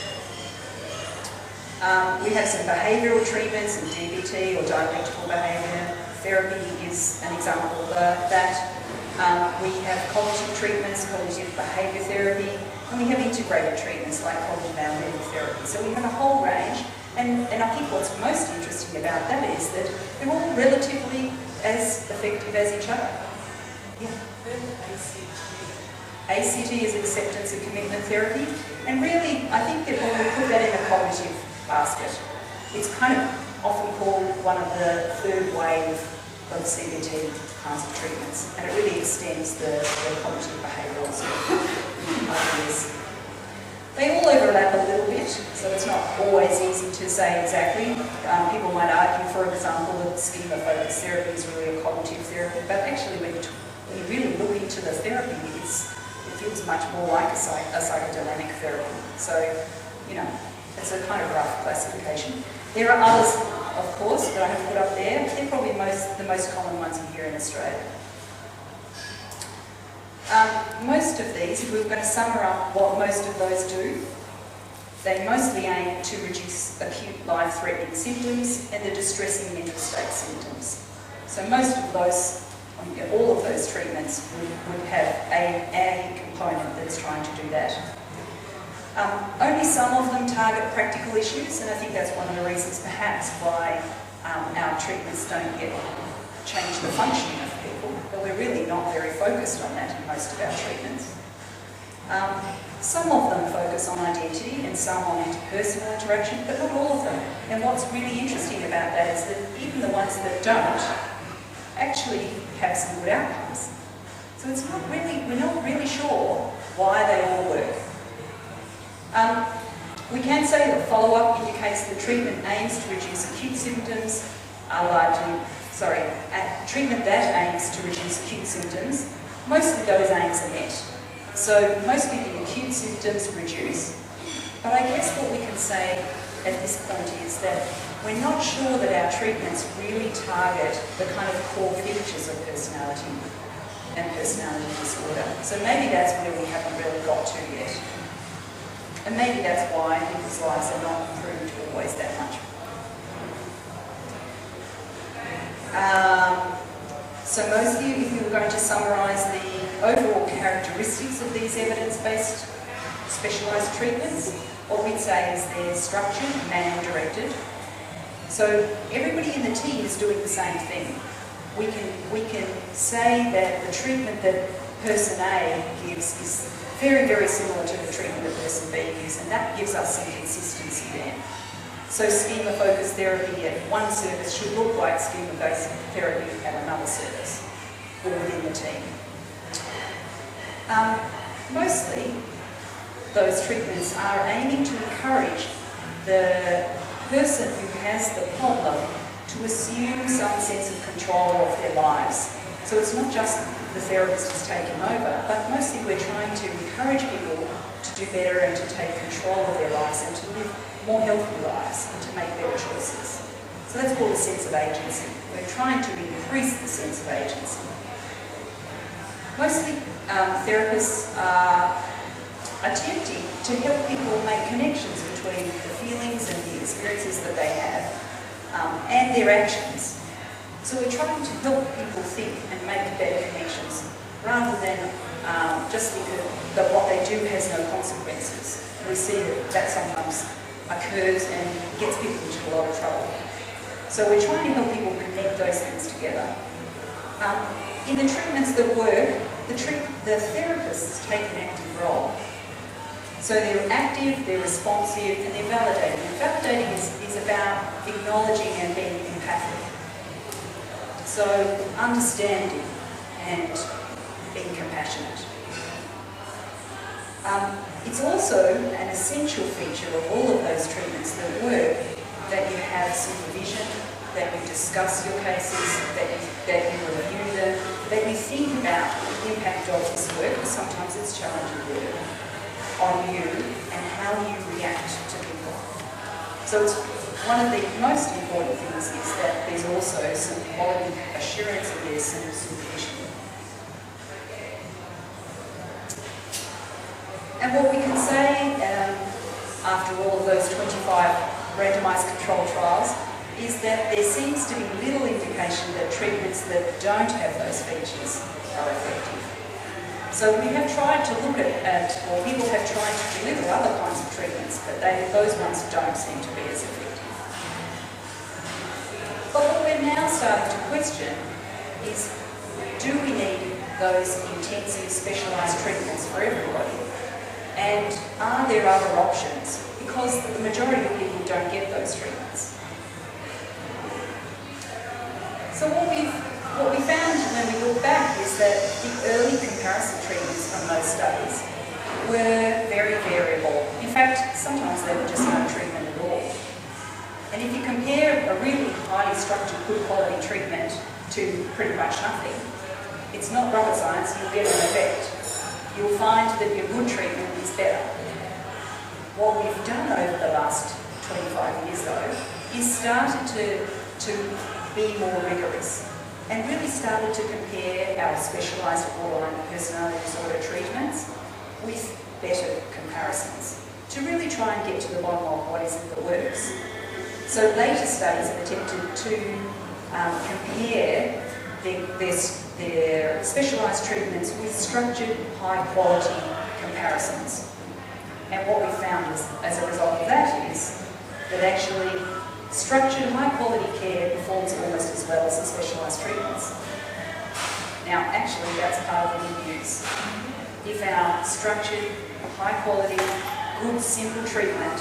We have some behavioural treatments, and DBT or dialectical behaviour therapy is an example of that. We have cognitive treatments, cognitive behaviour therapy, and we have integrated treatments like cognitive analytic therapy. So we have a whole range, and I think what's most interesting about that is that they're all relatively as effective as each other. Yeah. ACT is acceptance and commitment therapy, and really I think that when we put that in a cognitive basket, it's kind of often called one of the third wave of CBT kinds of treatments, and it really extends the cognitive behavioural sort of ideas. They all overlap a little bit, so it's not always easy to say exactly. People might argue, for example, that schema-focused therapy is really a cognitive therapy, but actually when you really look into the therapy, it feels much more like a psychodynamic therapy. So, you know, it's a kind of rough classification. There are others, of course, that I have put up there. They're probably the most common ones here in Australia. Most of these, if we were going to sum up what most of those do, they mostly aim to reduce acute life-threatening symptoms and the distressing mental state symptoms. So most of those, all of those treatments would have a component that's trying to do that. Only some of them target practical issues, and I think that's one of the reasons perhaps why our treatments don't yet change the functioning of people, but we're really not very focused on that in most of our treatments. Some of them focus on identity and some on interpersonal interaction, but not all of them. And what's really interesting about that is that even the ones that don't actually have some good outcomes. So it's not really, we're not really sure why they all work. We can say that follow-up indicates that treatment aims to reduce acute symptoms are largely, treatment that aims to reduce acute symptoms, most of those aims are met. So mostly the acute symptoms reduce, but I guess what we can say at this point is that we're not sure that our treatments really target the kind of core features of personality and personality disorder. So maybe that's where we haven't really got to yet. And maybe that's why people's lives are not improved always that much. So mostly, if we were going to summarise the overall characteristics of these evidence-based specialised treatments, what we'd say is they're structured, manual-directed. So everybody in the team is doing the same thing. We can say that the treatment that person A gives is very, very similar to the treatment that person B gives, and that gives us some consistency there. So schema-focused therapy at one service should look like schema-based therapy at another service or within the team. Mostly, those treatments are aiming to encourage the person who has the problem to assume some sense of control of their lives. So it's not just the therapist is taking over, but mostly we're trying to encourage people to do better and to take control of their lives and to live more healthy lives and to make better choices. So that's called a sense of agency. We're trying to increase the sense of agency. Mostly therapists are attempting to help people make connections between the feelings and the experiences that they have and their actions. So we're trying to help people think and make better connections rather than just think that what they do has no consequences. We see that sometimes occurs and gets people into a lot of trouble. So we're trying to help people connect those things together. In the treatments that work, the therapists take an active role. So they're active, they're responsive, and they're validating. And validating is about acknowledging and being empathic. So understanding and being compassionate. It's also an essential feature of all of those treatments that work that you have supervision, that you discuss your cases, that you review them, that you think about the impact of this work, because sometimes it's challenging work, on you and how you react to people. So it's one of the most important things is that there's also some quality assurance and there's some supervision. And what we can say after all of those 25 randomised controlled trials is that there seems to be little indication that treatments that don't have those features are effective. So we have tried to look at or people have tried to deliver other kinds of treatments, but those ones don't seem to be as effective. But what we're now starting to question is, do we need those intensive specialised treatments for everybody? And are there other options? Because the majority of people don't get those treatments. So what we found when we look back is that the early comparison treatments from those studies were very variable. In fact, sometimes they were just no treatment at all. And if you compare a really highly structured, good quality treatment to pretty much nothing, it's not rocket science, you'll get an effect. You'll find that your good treatment is better. What we've done over the last 25 years, though, is started to be more rigorous and really started to compare our specialised borderline personality disorder treatments with better comparisons to really try and get to the bottom of what is it that works. So later studies have attempted to compare their specialised treatments with structured, high-quality comparisons. And what we found as a result of that is that actually structured, high-quality care performs almost as well as the specialised treatments. Now, actually, that's part of the good news. If our structured, high-quality, good, simple treatment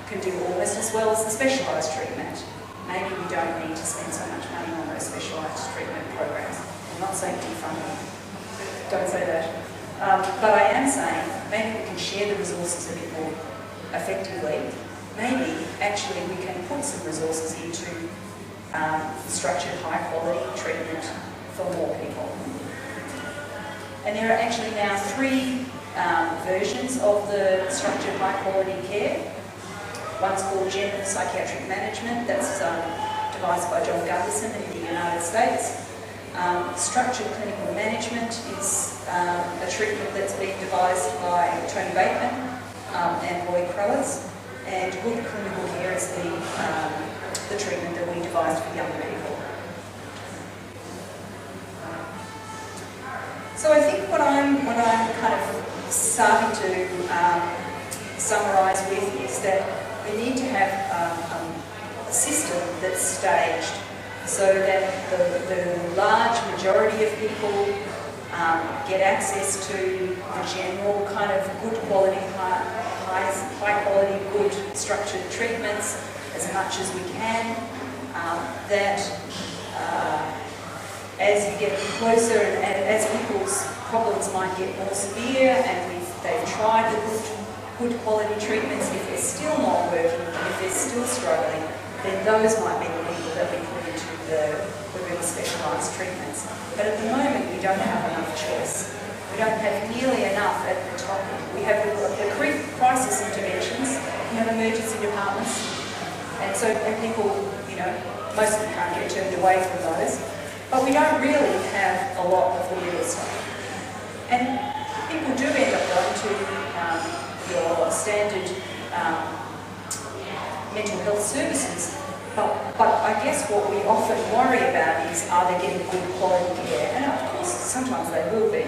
can do almost as well as the specialised treatment, maybe we don't need to spend so much money on those specialised treatment programs. I'm not saying defund them. Don't say that. But I am saying maybe we can share the resources a bit more effectively. Maybe actually we can put some resources into structured, high-quality treatment for more people. And there are actually now 3 versions of the structured, high-quality care. One's called General Psychiatric Management, that's devised by John Gunderson in the United States. Structured Clinical Management is a treatment that's been devised by Tony Bateman and Roy Crowers. And Good Clinical Care is the treatment that we devised for young people. So I think what I'm kind of starting to summarise with is that we need to have a system that's staged so that the large majority of people get access to the general kind of good quality, high quality, good structured treatments as much as we can. That as you get closer and as people's problems might get more severe and they've tried the good quality treatments, if they're still not working, if they're still struggling, then those might be the people that we put into the really specialised treatments. But at the moment we don't have enough choice. We don't have nearly enough at the top. We have the crisis interventions, we have emergency departments, and people, most of them can't get turned away from those. But we don't really have a lot of the middle stuff. And people do end up going to your standard mental health services, but I guess what we often worry about is, are they getting good quality care? And of course, sometimes they will be.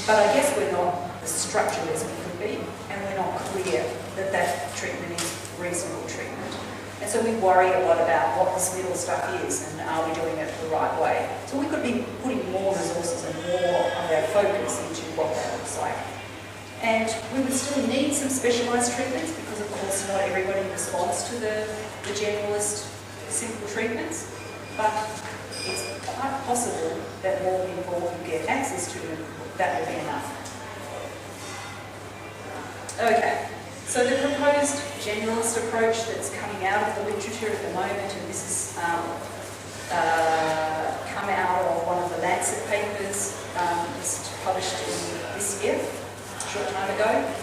But I guess we're not as structured as we could be, and we're not clear that that treatment is reasonable treatment. And so we worry a lot about what this middle stuff is and are we doing it the right way. So we could be putting more resources and more of our focus into what that looks like. And we would still need some specialised treatments because, of course, not everybody responds to the generalist simple treatments. But it's quite possible that more people who get access to them, that will be enough. Okay, so the proposed generalist approach that's coming out of the literature at the moment, and this has come out of one of the Lancet papers just published in this year, a short time ago.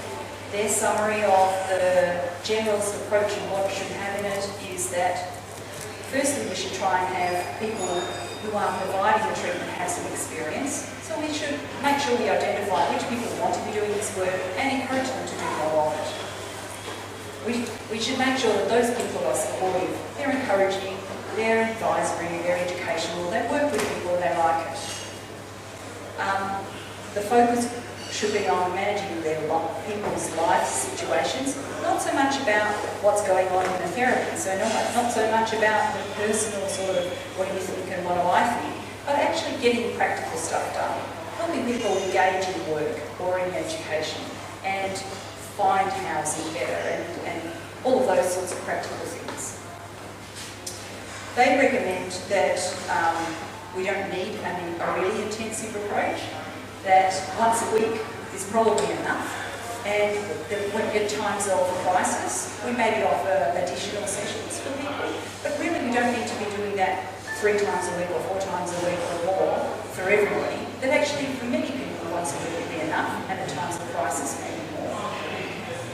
Their summary of the generalist approach and what it should have in it is that firstly we should try and have people who are providing the treatment have some experience. So we should make sure we identify which people want to be doing this work and encourage them to do more of it. We should make sure that those people are supportive, they're encouraging, they're advisory, they're educational, they work with people and they like it. The focus should be on managing their people's life situations, not so much about what's going on in the therapy, so not so much about the personal sort of what do you think and what do I think, but actually getting practical stuff done, helping people engage in work or in education and find housing better and all of those sorts of practical things. They recommend that we don't need a really intensive approach, that once a week is probably enough, and that when at times of crisis, we maybe offer additional sessions for people, but really we don't need to be doing that 3 times a week or 4 times a week or more for everybody. That actually for many people once a week would be enough, and at times of crisis maybe more.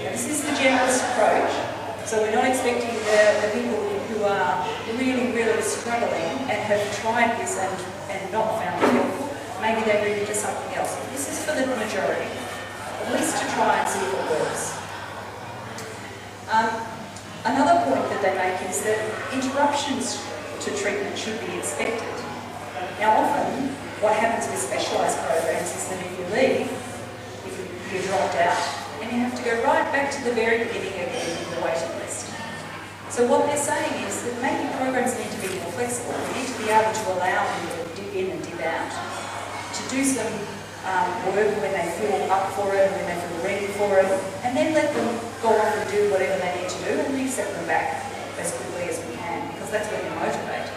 Now, this is the generalist approach, so we're not expecting the people who are really, really struggling and have tried this and not found it helpful. Maybe they move into something else. This is for the majority, at least to try and see if it works. Another point that they make is that interruptions to treatment should be expected. Now often, what happens with specialised programs is that if you leave, you're dropped out, and you have to go right back to the very beginning again in the waiting list. So what they're saying is that maybe programs need to be more flexible. We need to be able to allow people to dip in and dip out, to do some work when they feel up for it, when they feel ready for it, and then let them go off and do whatever they need to do and then set them back as quickly as we can, because that's when you're motivated.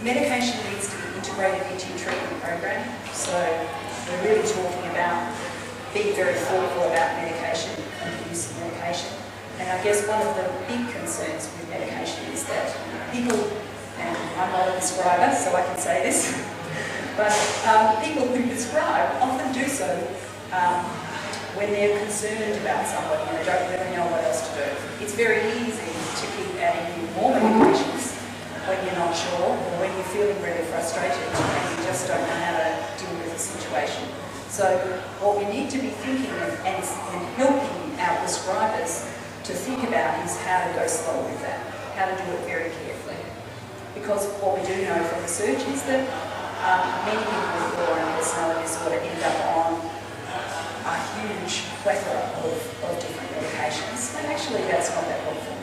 Medication needs to be integrated into your treatment program, so we're really talking about being very thoughtful about medication and the use of medication. And I guess one of the big concerns with medication is that people, and I'm not a prescriber, so I can say this, but people who prescribe often do so when they're concerned about somebody and they don't really know what else to do. It's very easy to keep adding in more medications when you're not sure or when you're feeling really frustrated and you just don't know how to deal with the situation. So what we need to be thinking and helping our prescribers to think about is how to go slow with that, how to do it very carefully. Because what we do know from research is that many people with borderline personality disorder end up on a huge plethora of different medications, and actually that's not that helpful.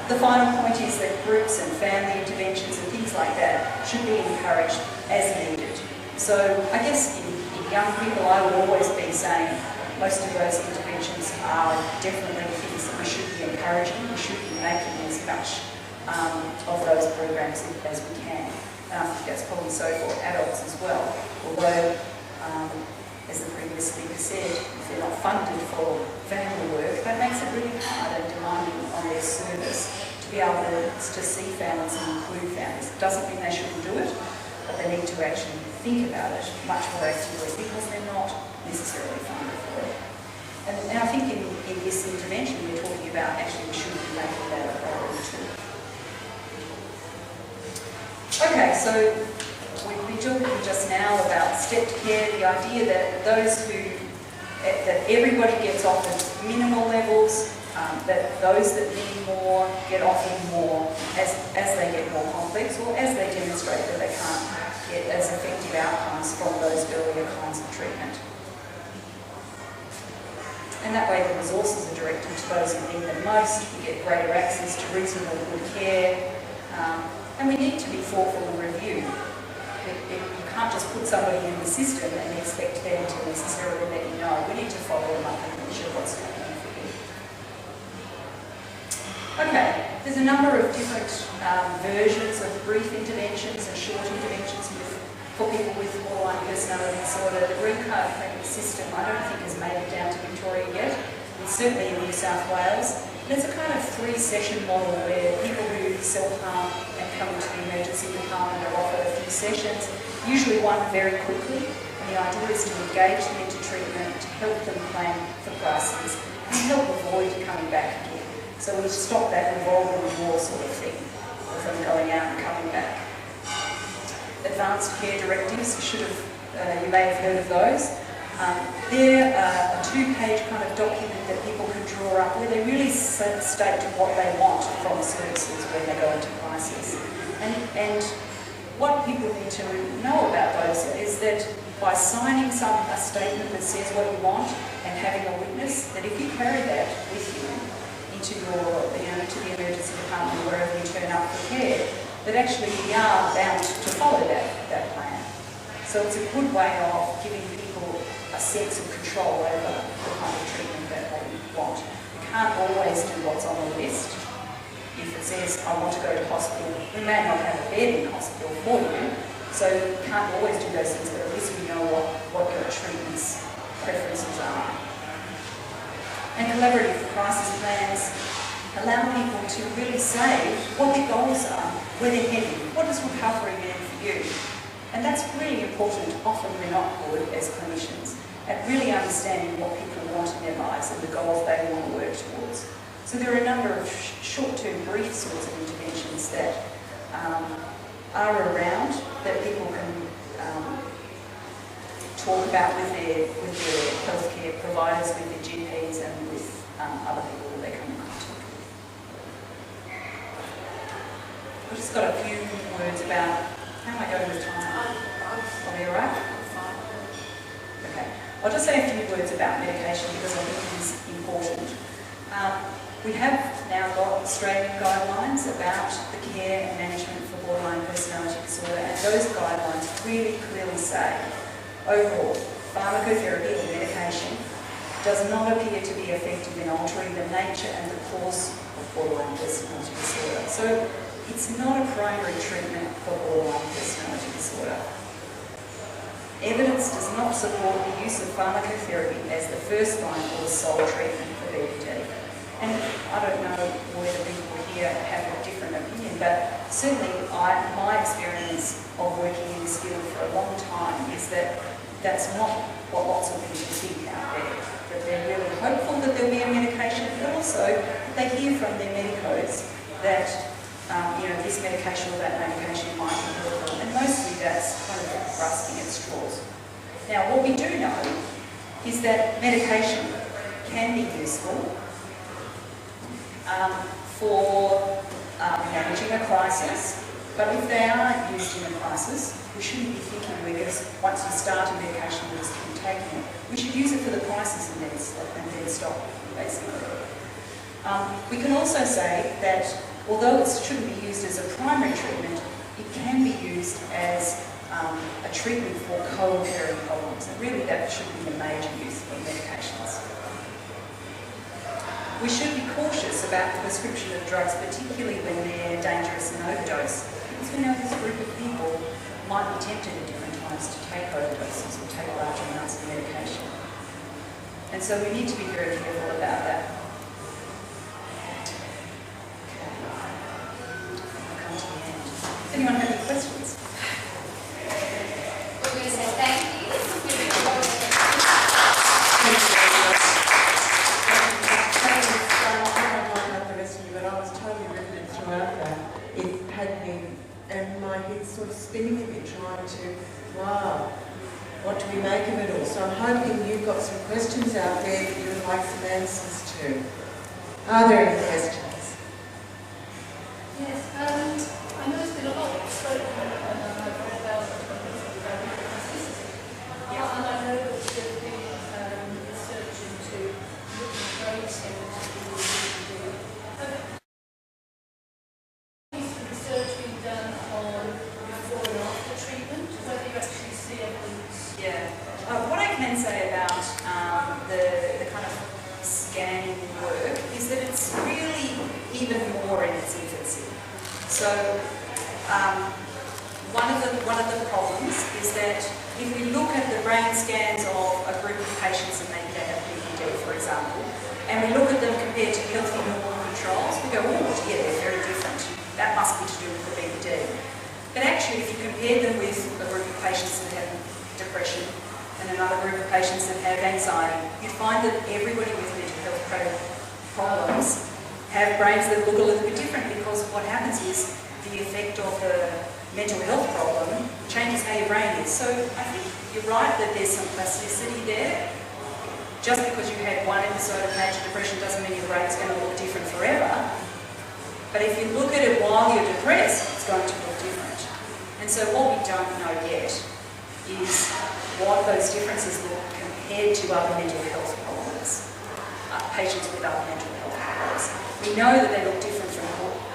The final point is that groups and family interventions and things like that should be encouraged as needed. So I guess in young people I would always be saying most of those interventions are definitely things that we should be encouraging, we should be making as much of those programs as we can. And I think that's probably so for adults as well. Although, as the previous speaker said, if they're not funded for family work, that makes it really hard and demanding on their service to be able to see families and include families. It doesn't mean they shouldn't do it, but they need to actually think about it much more actively because they're not necessarily funded for it. And I think in this intervention we're talking about actually we should be making that a priority too. Okay, so we've been talking just now about stepped care, the idea that that everybody gets offered minimal levels that those that need more get offered more as they get more complex, or as they demonstrate that they can't get as effective outcomes from those earlier kinds of treatment. And that way the resources are directed to those who need them most. We get greater access to reasonable good care, and we need to be thoughtful and review. You can't just put somebody in the system and expect them to necessarily let you know. We need to follow them up and ensure what's happening for you. Okay, there's a number of different versions of brief interventions and short interventions for people with borderline personality disorder. The green card training system, I don't think has made it down to Victoria yet. It's certainly in New South Wales. And it's a kind of 3-session model where people who self-harm and come into the emergency department are offered a few sessions, usually one very quickly. And the idea is to engage them into treatment, to help them plan for crises, and help avoid coming back again. So we stop that revolving door sort of thing, of them going out and coming back. Advanced care directives, you may have heard of those. They're a 2-page kind of document that people can draw up where they really state what they want from services when they go into crisis. And what people need to know about those is that by signing a statement that says what you want and having a witness, that if you carry that with you into to the emergency department, wherever you turn up for care, that actually we are bound to follow that plan. So it's a good way of giving people a sense of control over the kind of treatment that they want. You can't always do what's on the list. If it says, I want to go to hospital, we may not have a bed in hospital for you, so you can't always do those things, but at least we know what your treatment's preferences are. And collaborative crisis plans allow people to really say what their goals are, where they're heading, what does recovery mean for you? And that's really important. Often we're not good as clinicians at really understanding what people want in their lives and the goals they want to work towards. So there are a number of short-term, brief sorts of interventions that are around that people can talk about with their healthcare providers, with their GPs, and with other people that they come in contact with. I've just got a few words about how am I going with time? Are we all right? Okay. I'll just say a few words about medication because I think it is important. We have now got Australian guidelines about the care and management for borderline personality disorder, and those guidelines really clearly say, overall, pharmacotherapy or medication does not appear to be effective in altering the nature and the course of borderline personality disorder. So it's not a primary treatment for borderline personality disorder. Evidence does not support the use of pharmacotherapy as the first line or the sole treatment for BPD. And I don't know whether people here have a different opinion, but certainly my experience of working in this field for a long time is that that's not what lots of people think out there. That they're really hopeful that there'll be a medication, but also they hear from their medicos that this medication or that medication might be helpful, and mostly that's kind of grasping at straws. Now, what we do know is that medication can be useful for managing a crisis, but if they are used in a crisis, we shouldn't be thinking we're going to, once you start a medication, we're just keep taking it. We should use it for the crisis and then stop, basically. We can also say that although it shouldn't be used as a primary treatment, it can be used as a treatment for co-occurring problems. And really that should be the major use of medications. We should be cautious about the prescription of drugs, particularly when they're dangerous and overdose, because we know this group of people might be tempted at different times to take overdoses or take large amounts of medication. And so we need to be very careful about that. Does anyone have any questions?
We're going to say thank you.
I was totally riveted throughout that. It had me, and my head sort of spinning a bit, trying to, wow, what do we make of it all? So I'm hoping you've got some questions out there that you would like some answers to. Are there any questions?
Yes, and I know there's been a lot spoken about and I know that there's been research into looking at brain chemistry. Has research been done on before and after treatment, whether you actually see evidence?
Yeah. What I can say about the kind of scanning work is that it's really even more in its infancy. So one of the problems is that if we look at the brain scans of a group of patients and maybe they have BPD, for example, and we look at them compared to healthy normal controls, we go, oh, yeah, they're very different. That must be to do with the BPD. But actually, if you compare them with a group of patients that have depression and another group of patients that have anxiety, you find that everybody with mental health problems have brains that look a little bit different, because what happens is the effect of the mental health problem changes how your brain is. So I think you're right that there's some plasticity there. Just because you had one episode of major depression doesn't mean your brain's going to look different forever. But if you look at it while you're depressed, it's going to look different. And so what we don't know yet is what those differences look compared to other mental health problems, patients with other mental health problems. We know that they look different from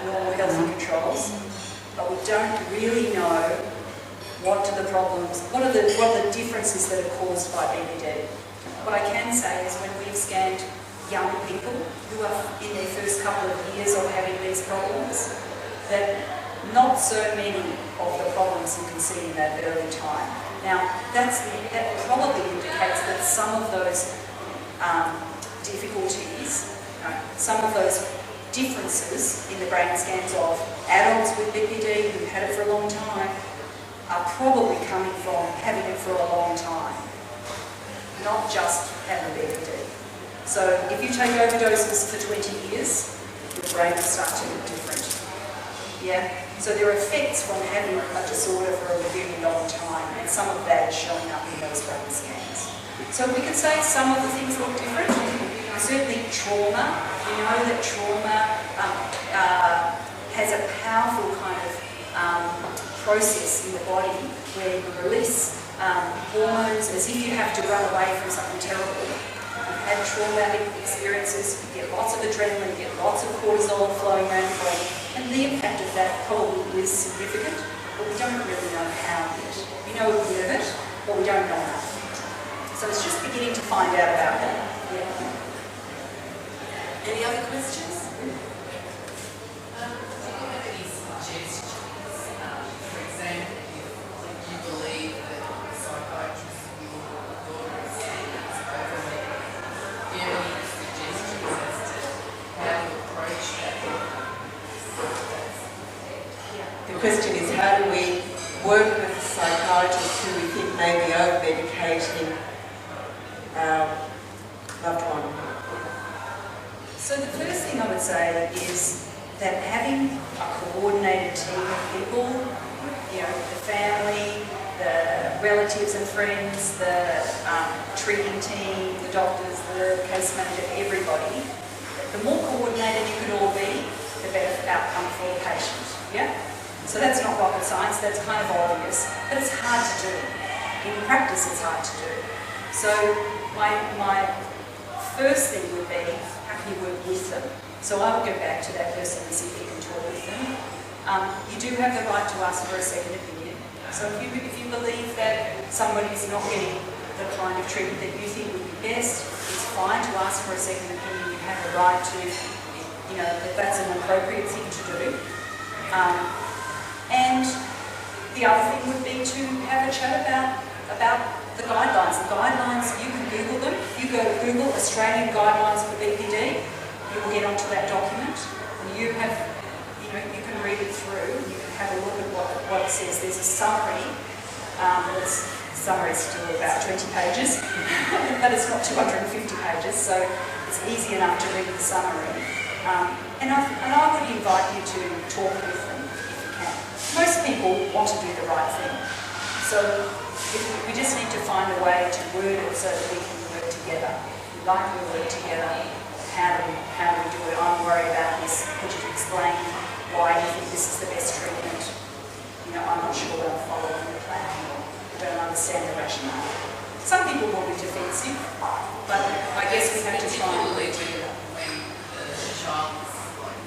normal healthy controls, but we don't really know what are the differences that are caused by BPD. What I can say is when we've scanned young people who are in their first couple of years of having these problems, that not so many of the problems you can see in that early time. Now, that probably indicates that some of those difficulties, some of those differences in the brain scans of adults with BPD who've had it for a long time are probably coming from having it for a long time, not just having BPD. So if you take overdoses for 20 years, your brain will start to look different. Yeah? So there are effects from having a disorder for a very long time, and some of that is showing up in those brain scans. So we can say some of the things look different. Certainly trauma. We know that trauma has a powerful kind of process in the body where you release hormones as if you have to run away from something terrible. You've had traumatic experiences, you get lots of adrenaline, you get lots of cortisol flowing around the brain, and the impact of that probably is significant, but we don't really know how yet. We know a bit of it, but we don't know enough. So it's just beginning to find out about that. Yeah. Any other questions?
Do you have any suggestions, for example, if you believe that the psychiatrist of your daughter is overly, do you have any suggestions as to how to approach that?
The question is, how do we work with a psychiatrist who we think may be over-medicating our loved one?
So the first thing I would say is that having a coordinated team of people, the family, the relatives and friends, the treating team, the doctors, the case manager, everybody, the more coordinated you can all be, the better outcome for the patient. Yeah? So that's not rocket science, that's kind of obvious, but it's hard to do. In practice, it's hard to do. So my first thing would be, how can you work with them? So I would go back to that person and see if you can talk with them. You do have the right to ask for a second opinion. So if you believe that somebody's not getting the kind of treatment that you think would be best, it's fine to ask for a second opinion. You have the right to, that that's an appropriate thing to do. And the other thing would be to have a chat about the guidelines. The guidelines, you can Google them. If you go to Google Australian Guidelines for BPD, you will get onto that document. And you have, you can read it through. You can have a look at what it says. There's a summary. Summary is still about 20 pages, but it's not 250 pages, so it's easy enough to read the summary. And I would invite you to talk with them if you can. Most people want to do the right thing. So we just need to find a way to word it so that we can work together. We like to work together. how do we do it? I'm worried about this. Could you explain why you think this is the best treatment? You know, I'm not sure that I'm following the plan or don't understand the rationale. Some people will be defensive, but I guess we have to try and
particularly when the child is like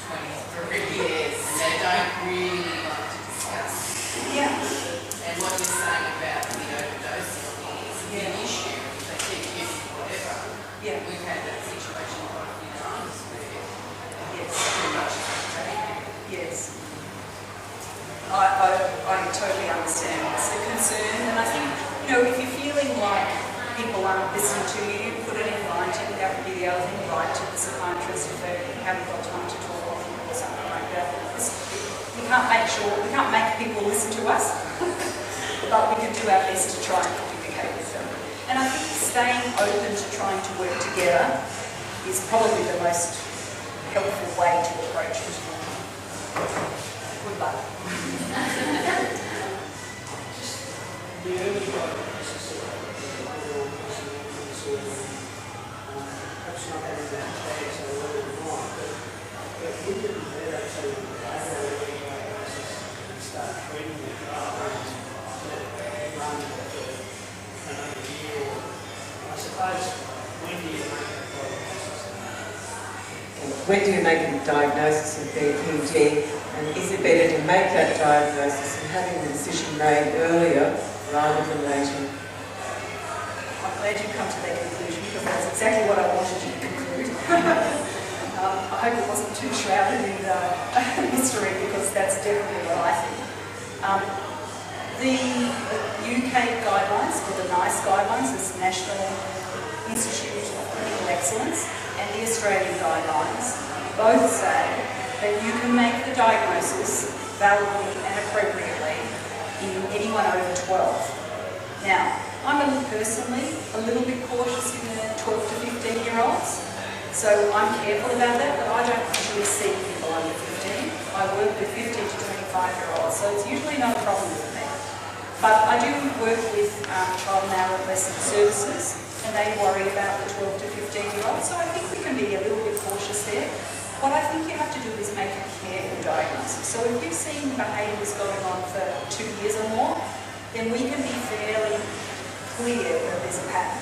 23 years and they don't really like to discuss.
Yeah.
And what you're saying about the overdosing is a big issue. If they keep using whatever.
Yeah.
We've had that situation quite a few times where
Yes.
too much is taken.
Yes. I totally understand. It's a concern, and I think, you know, if you're feeling like people aren't listening to you, put it in writing. That would be the other thing. Write to the psychiatrist if they haven't got time to talk or something like that. We can't make people listen to us, but we can do our best to try and communicate with them. And I think staying open to trying to work together is probably the most helpful way to approach it. Good luck.
The early diagnosis of overall personality disorder, perhaps not having that tag so early on, but would it be better to have an early diagnosis and start treating it rather than run for another year? I suppose, when do you make that diagnosis?
When do you make a diagnosis of BPD, and is it better to make that diagnosis and having the decision made earlier rather than later?
I'm glad you come to that conclusion because that's exactly what I wanted you to conclude. I hope it wasn't too shrouded in history because that's definitely what I think. The UK guidelines, or the NICE guidelines, this National Institute of Clinical Excellence, and the Australian guidelines both say that you can make the diagnosis validly and appropriately in anyone over 12. Now, I'm personally a little bit cautious in the 12 to 15-year-olds, so I'm careful about that, but I don't actually see people under 15. I work with 15 to 25-year-olds, so it's usually not a problem with me. But I do work with child and adolescent services, and they worry about the 12 to 15-year-olds, so I think we can be a little bit cautious there. What I think you have to do is make a careful diagnosis. So if you've seen behaviours going on for 2 years or more, then we can be fairly clear that there's a pattern.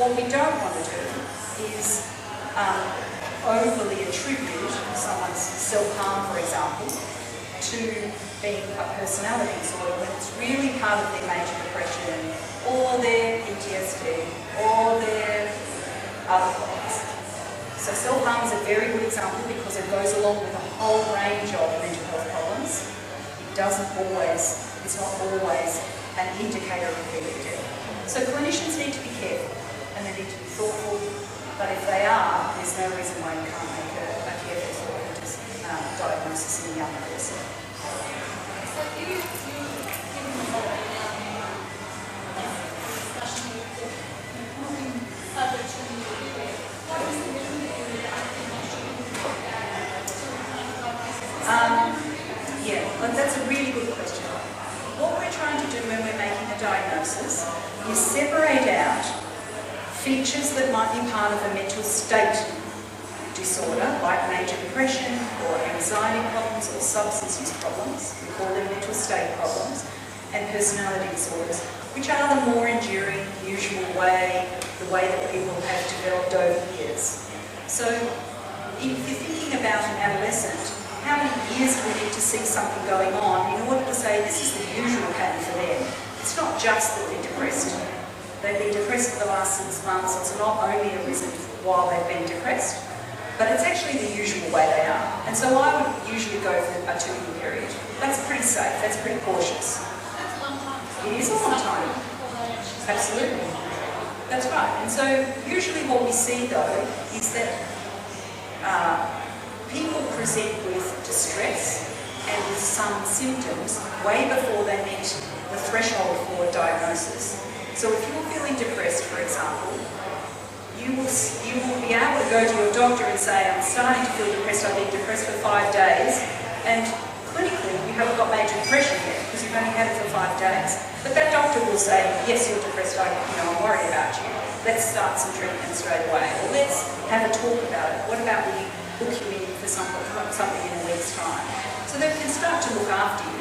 What we don't want to do is overly attribute someone's self-harm, for example, to being a personality disorder when it's really part of their major depression or their PTSD or their other problems. So self-harm is a very good example because it goes along with a whole range of mental health problems. It's not always an indicator of BPD. So clinicians need to be careful and they need to be thoughtful, but if they are, there's no reason why you can't make a careful diagnosis in a young person.
So given the whole discussion with moving further to the UK, what is the period I think I should
Yeah, well, that's a really good question. What we're trying to do when we're making a diagnosis is separate out features that might be part of a mental state disorder, like major depression or anxiety problems or substance use problems, we call them mental state problems, and personality disorders, which are the more enduring, usual way, the way that people have developed over years. So if you're thinking about an adolescent, how many years do we need to see something going on in order to say this is the usual pattern for them? It's not just that they're depressed. They've been depressed for the last 6 months. It's not only arisen while they've been depressed, but it's actually the usual way they are. And so I would usually go for a 2-year period. That's pretty safe. That's pretty cautious.
That's a long time.
It is a long time. Absolutely. That's right. And so usually what we see though is that people present with distress and with some symptoms way before they meet the threshold for diagnosis. So if you're feeling depressed, for example, you will be able to go to your doctor and say, I'm starting to feel depressed, I've been depressed for 5 days, and clinically you haven't got major depression yet because you've only had it for 5 days. But that doctor will say, yes, you're depressed, I'm worried about you. let's start some treatment straight away, or let's have a talk about it. What about we book you in for something in a week's time? So they can start to look after you.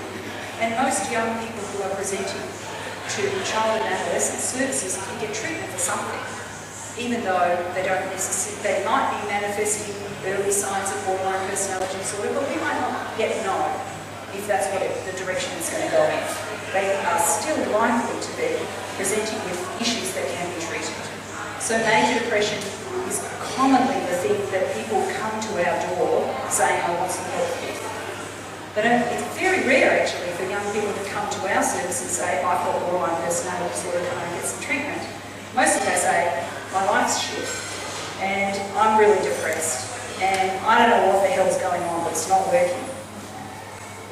And most young people who are presenting to child and adolescent services can get treatment for something, even though they might be manifesting early signs of borderline personality disorder, but we might not yet know if that's the direction it's going to go in. They are still likely to be presenting with issues that can be treated. So major depression is commonly the thing that people come to our door saying, I want some help with. It's very rare actually for young people to come to our service and say, I've got borderline personality disorder, can I get some treatment? Mostly they say, my life's shit and I'm really depressed and I don't know what the hell's going on, but it's not working.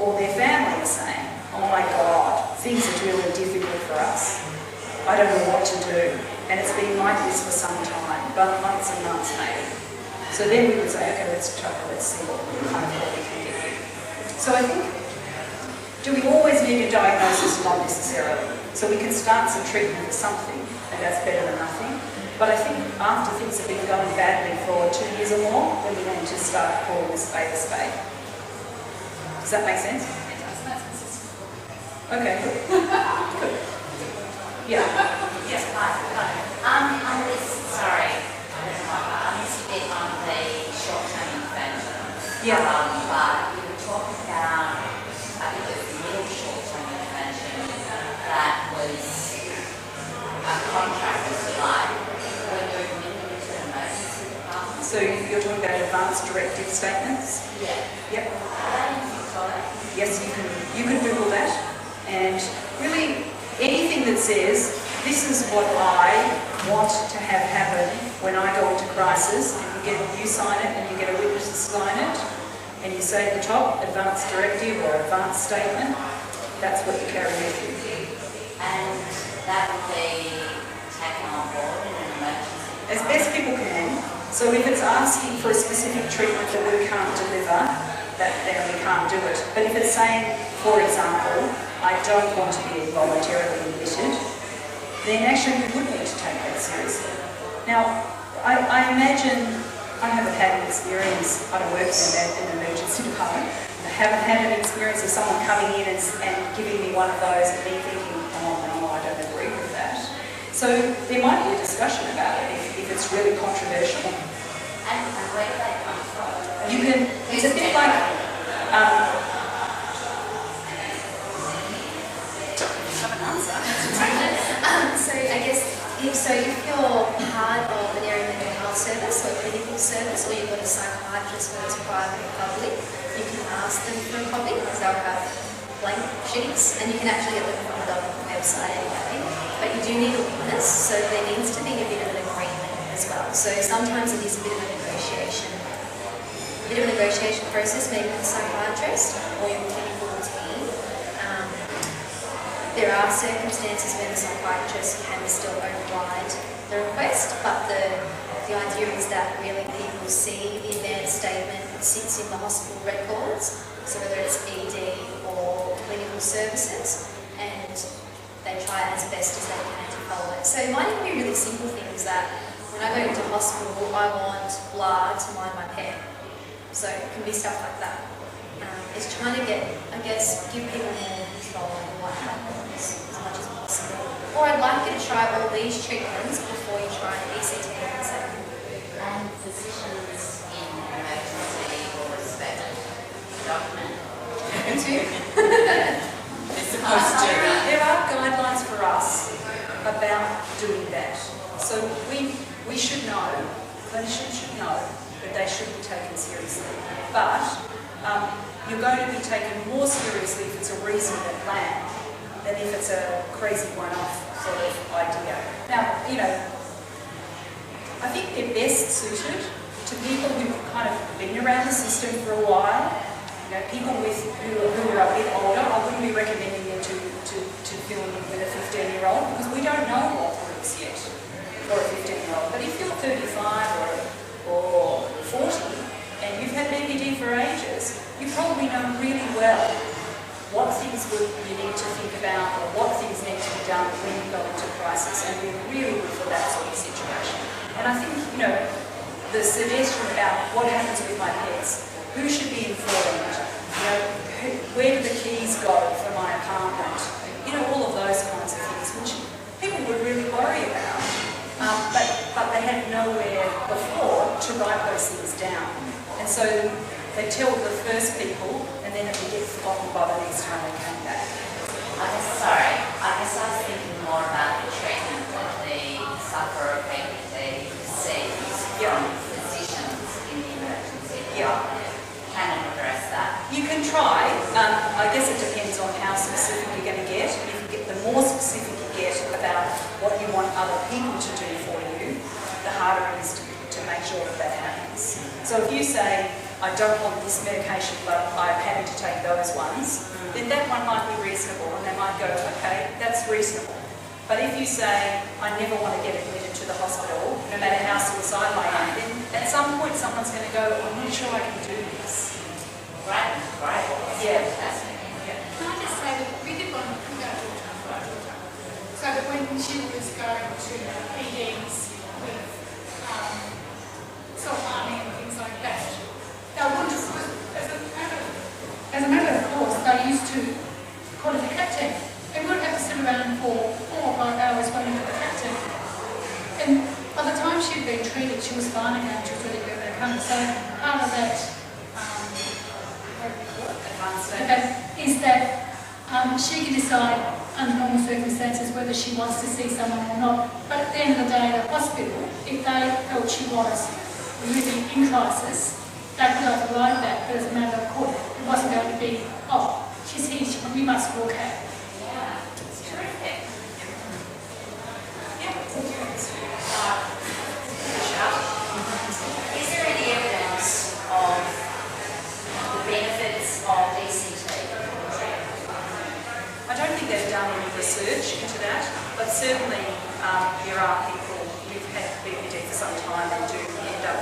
Or their family is saying, oh my God, things are really difficult for us. I don't know what to do. And it's been like this for some time, but months and months maybe. So then we would say, okay, let's see what kind of help we can get you. So I think, do we always need a diagnosis? Not necessarily. So we can start some treatment for something, and that's better than nothing. But I think after things have been going badly for 2 years or more, then we need to start calling a spade a spade. Does that make sense? Okay, good. Good. Yeah.
Yes, hi. On this, sorry, I missed a bit on the short-term intervention.
Yeah.
But you were talking about, I think it was the middle short-term intervention that was a contract, if you like, when you're admitted into an emergency department.
So you're talking about advanced directive statements?
Yeah.
Yep.
Sorry.
Yes, you can Google that. And really, anything that says, this is what I want to have happen when I go into crisis, and you sign it and you get a witness to sign it, and you say at the top, advanced directive or advanced statement, that's what you carry with you.
And that would be taken on board in an emergency?
As best people can. So if it's asking for a specific treatment that we can't deliver, then we can't do it. But if it's saying, for example, I don't want to be voluntarily admitted, then actually we would need to take that seriously. Now, I imagine, I haven't had an experience, I don't work in an emergency department, I haven't had an experience of someone coming in and giving me one of those and me thinking, oh no, I don't agree with that. So there might be a discussion about it if it's really controversial.
And where do they come from?
It's a bit like,
So I guess if you're part of an area mental health service or a clinical service, or you've got a psychiatrist whether it's private or public, you can ask them for a copy because they'll have blank sheets, and you can actually get them from the government website anyway. But you do need a witness, so there needs to be a bit of an agreement as well. So sometimes it is a bit of a negotiation process, maybe with a psychiatrist or your clinical team. There are circumstances where the psychiatrist can still override the request, but the idea is that really people see the advanced statement sits in the hospital records, so whether it's ED or clinical services, and they try as best as they can to follow it. So it might even be really simple things that when I go into hospital, I want blood to mind my pet. So it can be stuff like that. It's trying to give people more control over what happens as much as possible. Or I'd like you to try all these treatments before you try an ECT and so.
And physicians in emergency will respect document.
There are guidelines for us about doing that. So we should know, clinicians should know that they should be taken seriously. But you're going to be taken more seriously if it's a reasonable plan than if it's a crazy one-off sort of idea. Now, I think they're best suited to people who've kind of been around the system for a while. People who are a bit older. I wouldn't be recommending them to film with a 15-year-old because we don't know what works yet for a 15-year-old. But if you're 35 or 40 and you've had BPD for ages, you probably know really well what things you need to think about or what things need to be done when you go into crisis. crisis, and we're really good for that sort of situation. And I think, you know, the suggestion about what happens with my pets, who should be informed, you know, where do the keys go for my apartment, you know, all of those kinds of things, which people would really worry about. But they had nowhere before to write those things down. And so they tell the first people, and then it would get forgotten by the next time they came back.
I guess I was thinking more about the treatment that the sufferer BPD receives from physicians in the emergency department. Can it address that?
You can try. I guess it depends on how specific you're going to get. If you get, the more specific you get about what you want other people to do for you, the harder it is to make sure that that happens. So if you say, I don't want this medication, but I'm happy to take those ones, then that one might be reasonable, and they might go, okay, that's reasonable. But if you say, I never want to get admitted to the hospital, no matter how suicidal I am, then at some point someone's going to go, I'm not sure I can do this.
Right.
Yeah.
Fascinating.
Yeah.
Can I just say that we did one with our daughter, so that when she was going to PDs with self-harming and things like that, they would just, as a matter of course, they used to call it the cat team. They would have to sit around for 4 or 5 hours waiting for the cat team. And by the time she'd been treated, she was fine again, she was really good at home. So part of that is that she can decide under normal circumstances whether she wants to see someone or not. But at the end of the day, the hospital, if they felt she was really in crisis, they could override that. But as a matter of course, it wasn't going to be, oh, she's here, we must walk out.
Yeah, it's terrific. Is there any evidence of the benefits of DCT?
I don't think they've done any research into that, but certainly there are people who've had BPD for some time and do end up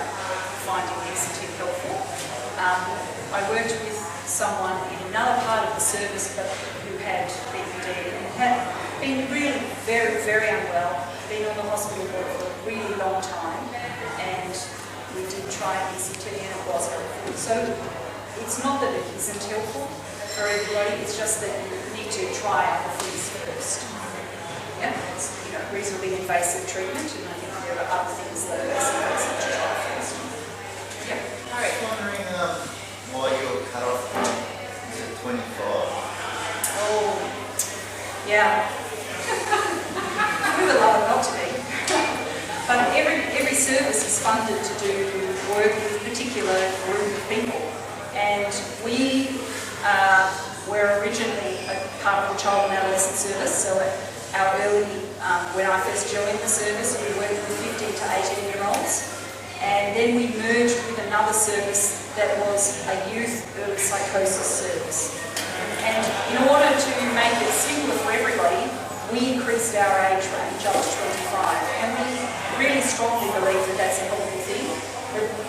finding DCT helpful. I worked with someone in another part of the service but who had BPD and had been really very, very unwell, been on the hospital board for a really long time, and we did try DCT and it was helpful. So it's not that it isn't helpful for everybody, it's just that you need to try out the things first. Yeah, it's, you know, reasonably invasive treatment, and I think there are other things that are less invasive to try first. Yeah.
I was wondering why your cut-off is at 25.
Oh, yeah. We would love it not to be. But every service is funded to do work with a particular group of people. And we were originally a part of the child and adolescent service, so our early, when I first joined the service, we worked with 15 to 18-year-olds. And then we merged with another service that was a youth early psychosis service. And in order to make it simpler for everybody, we increased our age range up to 25. And we really strongly believe that that's a helpful thing.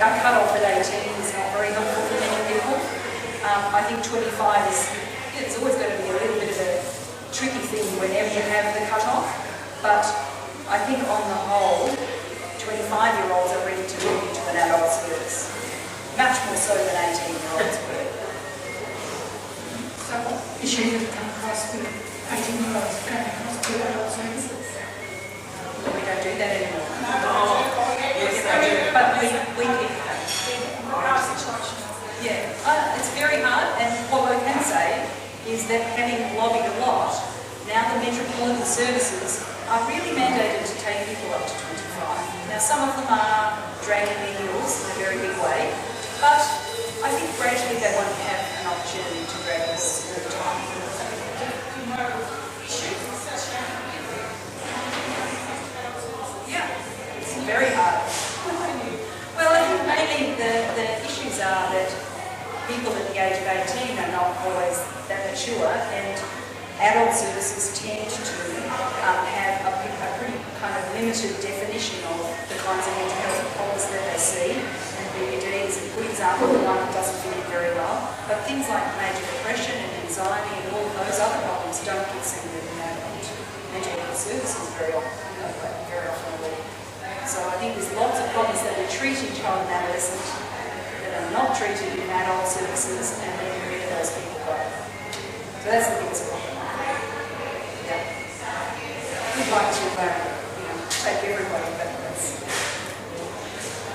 Our cut-off at 18 is not very helpful for many people. I think 25 is, it's always going to be a little bit of a tricky thing whenever you have the cut-off. But I think on the whole, 25-year-olds are ready to move into an adult service, much more so than 18-year-olds were.
So what issue have you come across with 18-year-olds going across to adult services?
We don't do that anymore. Yes, but we keep that. Yeah, it's very hard, and what I can say is that having lobbied a lot, now the metropolitan services are really mandated to take people up to 25. Now some of them are dragging their heels in a very big way, but I think gradually they won't have an opportunity to drag us all the time. Yeah, it's very hard. Well, I think mainly the issues are that people at the age of 18 are not always that mature, and adult services tend to have a pretty kind of limited definition of the kinds of mental health problems that they see, and BPD is a good example of one that doesn't fit in very well. But things like major depression and anxiety and all of those other problems don't get seen in adult. And mental health services very often already. So I think there's lots of problems that we treat in child and adolescent that are not treated in adult services, and then where do those people go? So that's the biggest problem. Yeah. We'd like to, take everybody, but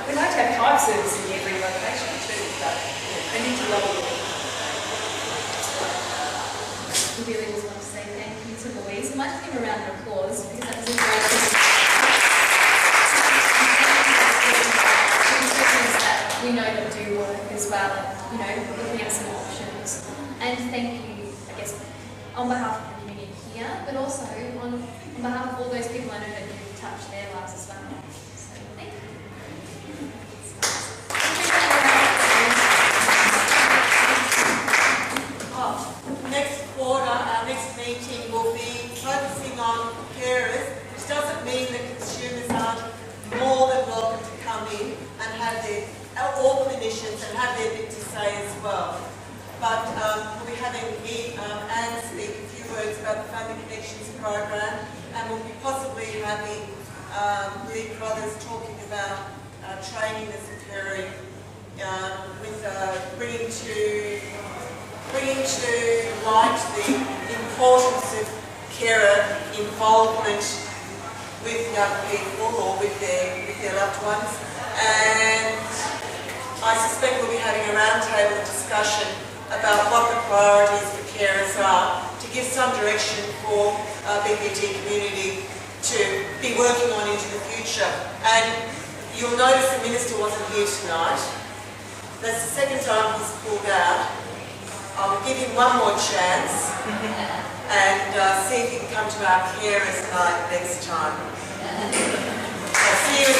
we'd like to have tribe service in every location too, but we need to level it.
We really just want to say thank you to Louise. I might just give a round of applause because that was a great that we know that do work as well, and looking at some options. And thank you, I guess, on behalf of the community here, but also on behalf of all those people I know that you've touched their lives as well. So thank you.
Next quarter, our next meeting will be focusing on carers, which doesn't mean that consumers aren't more than welcome to come in and have their, all clinicians, and have their bit to say as well. But we'll be having Anne speak a few words about the Family Connections program, and we'll be possibly having Lee Crothers talking about training that's occurring with bringing to light the importance of carer involvement with young people or with their loved ones. And I suspect we'll be having a roundtable discussion about what the priorities for carers are, to give some direction for BPD community to be working on into the future. And you'll notice the Minister wasn't here tonight. That's the second time he's pulled out. I'll give him one more chance and see if he can come to our carers night next time. I'll see you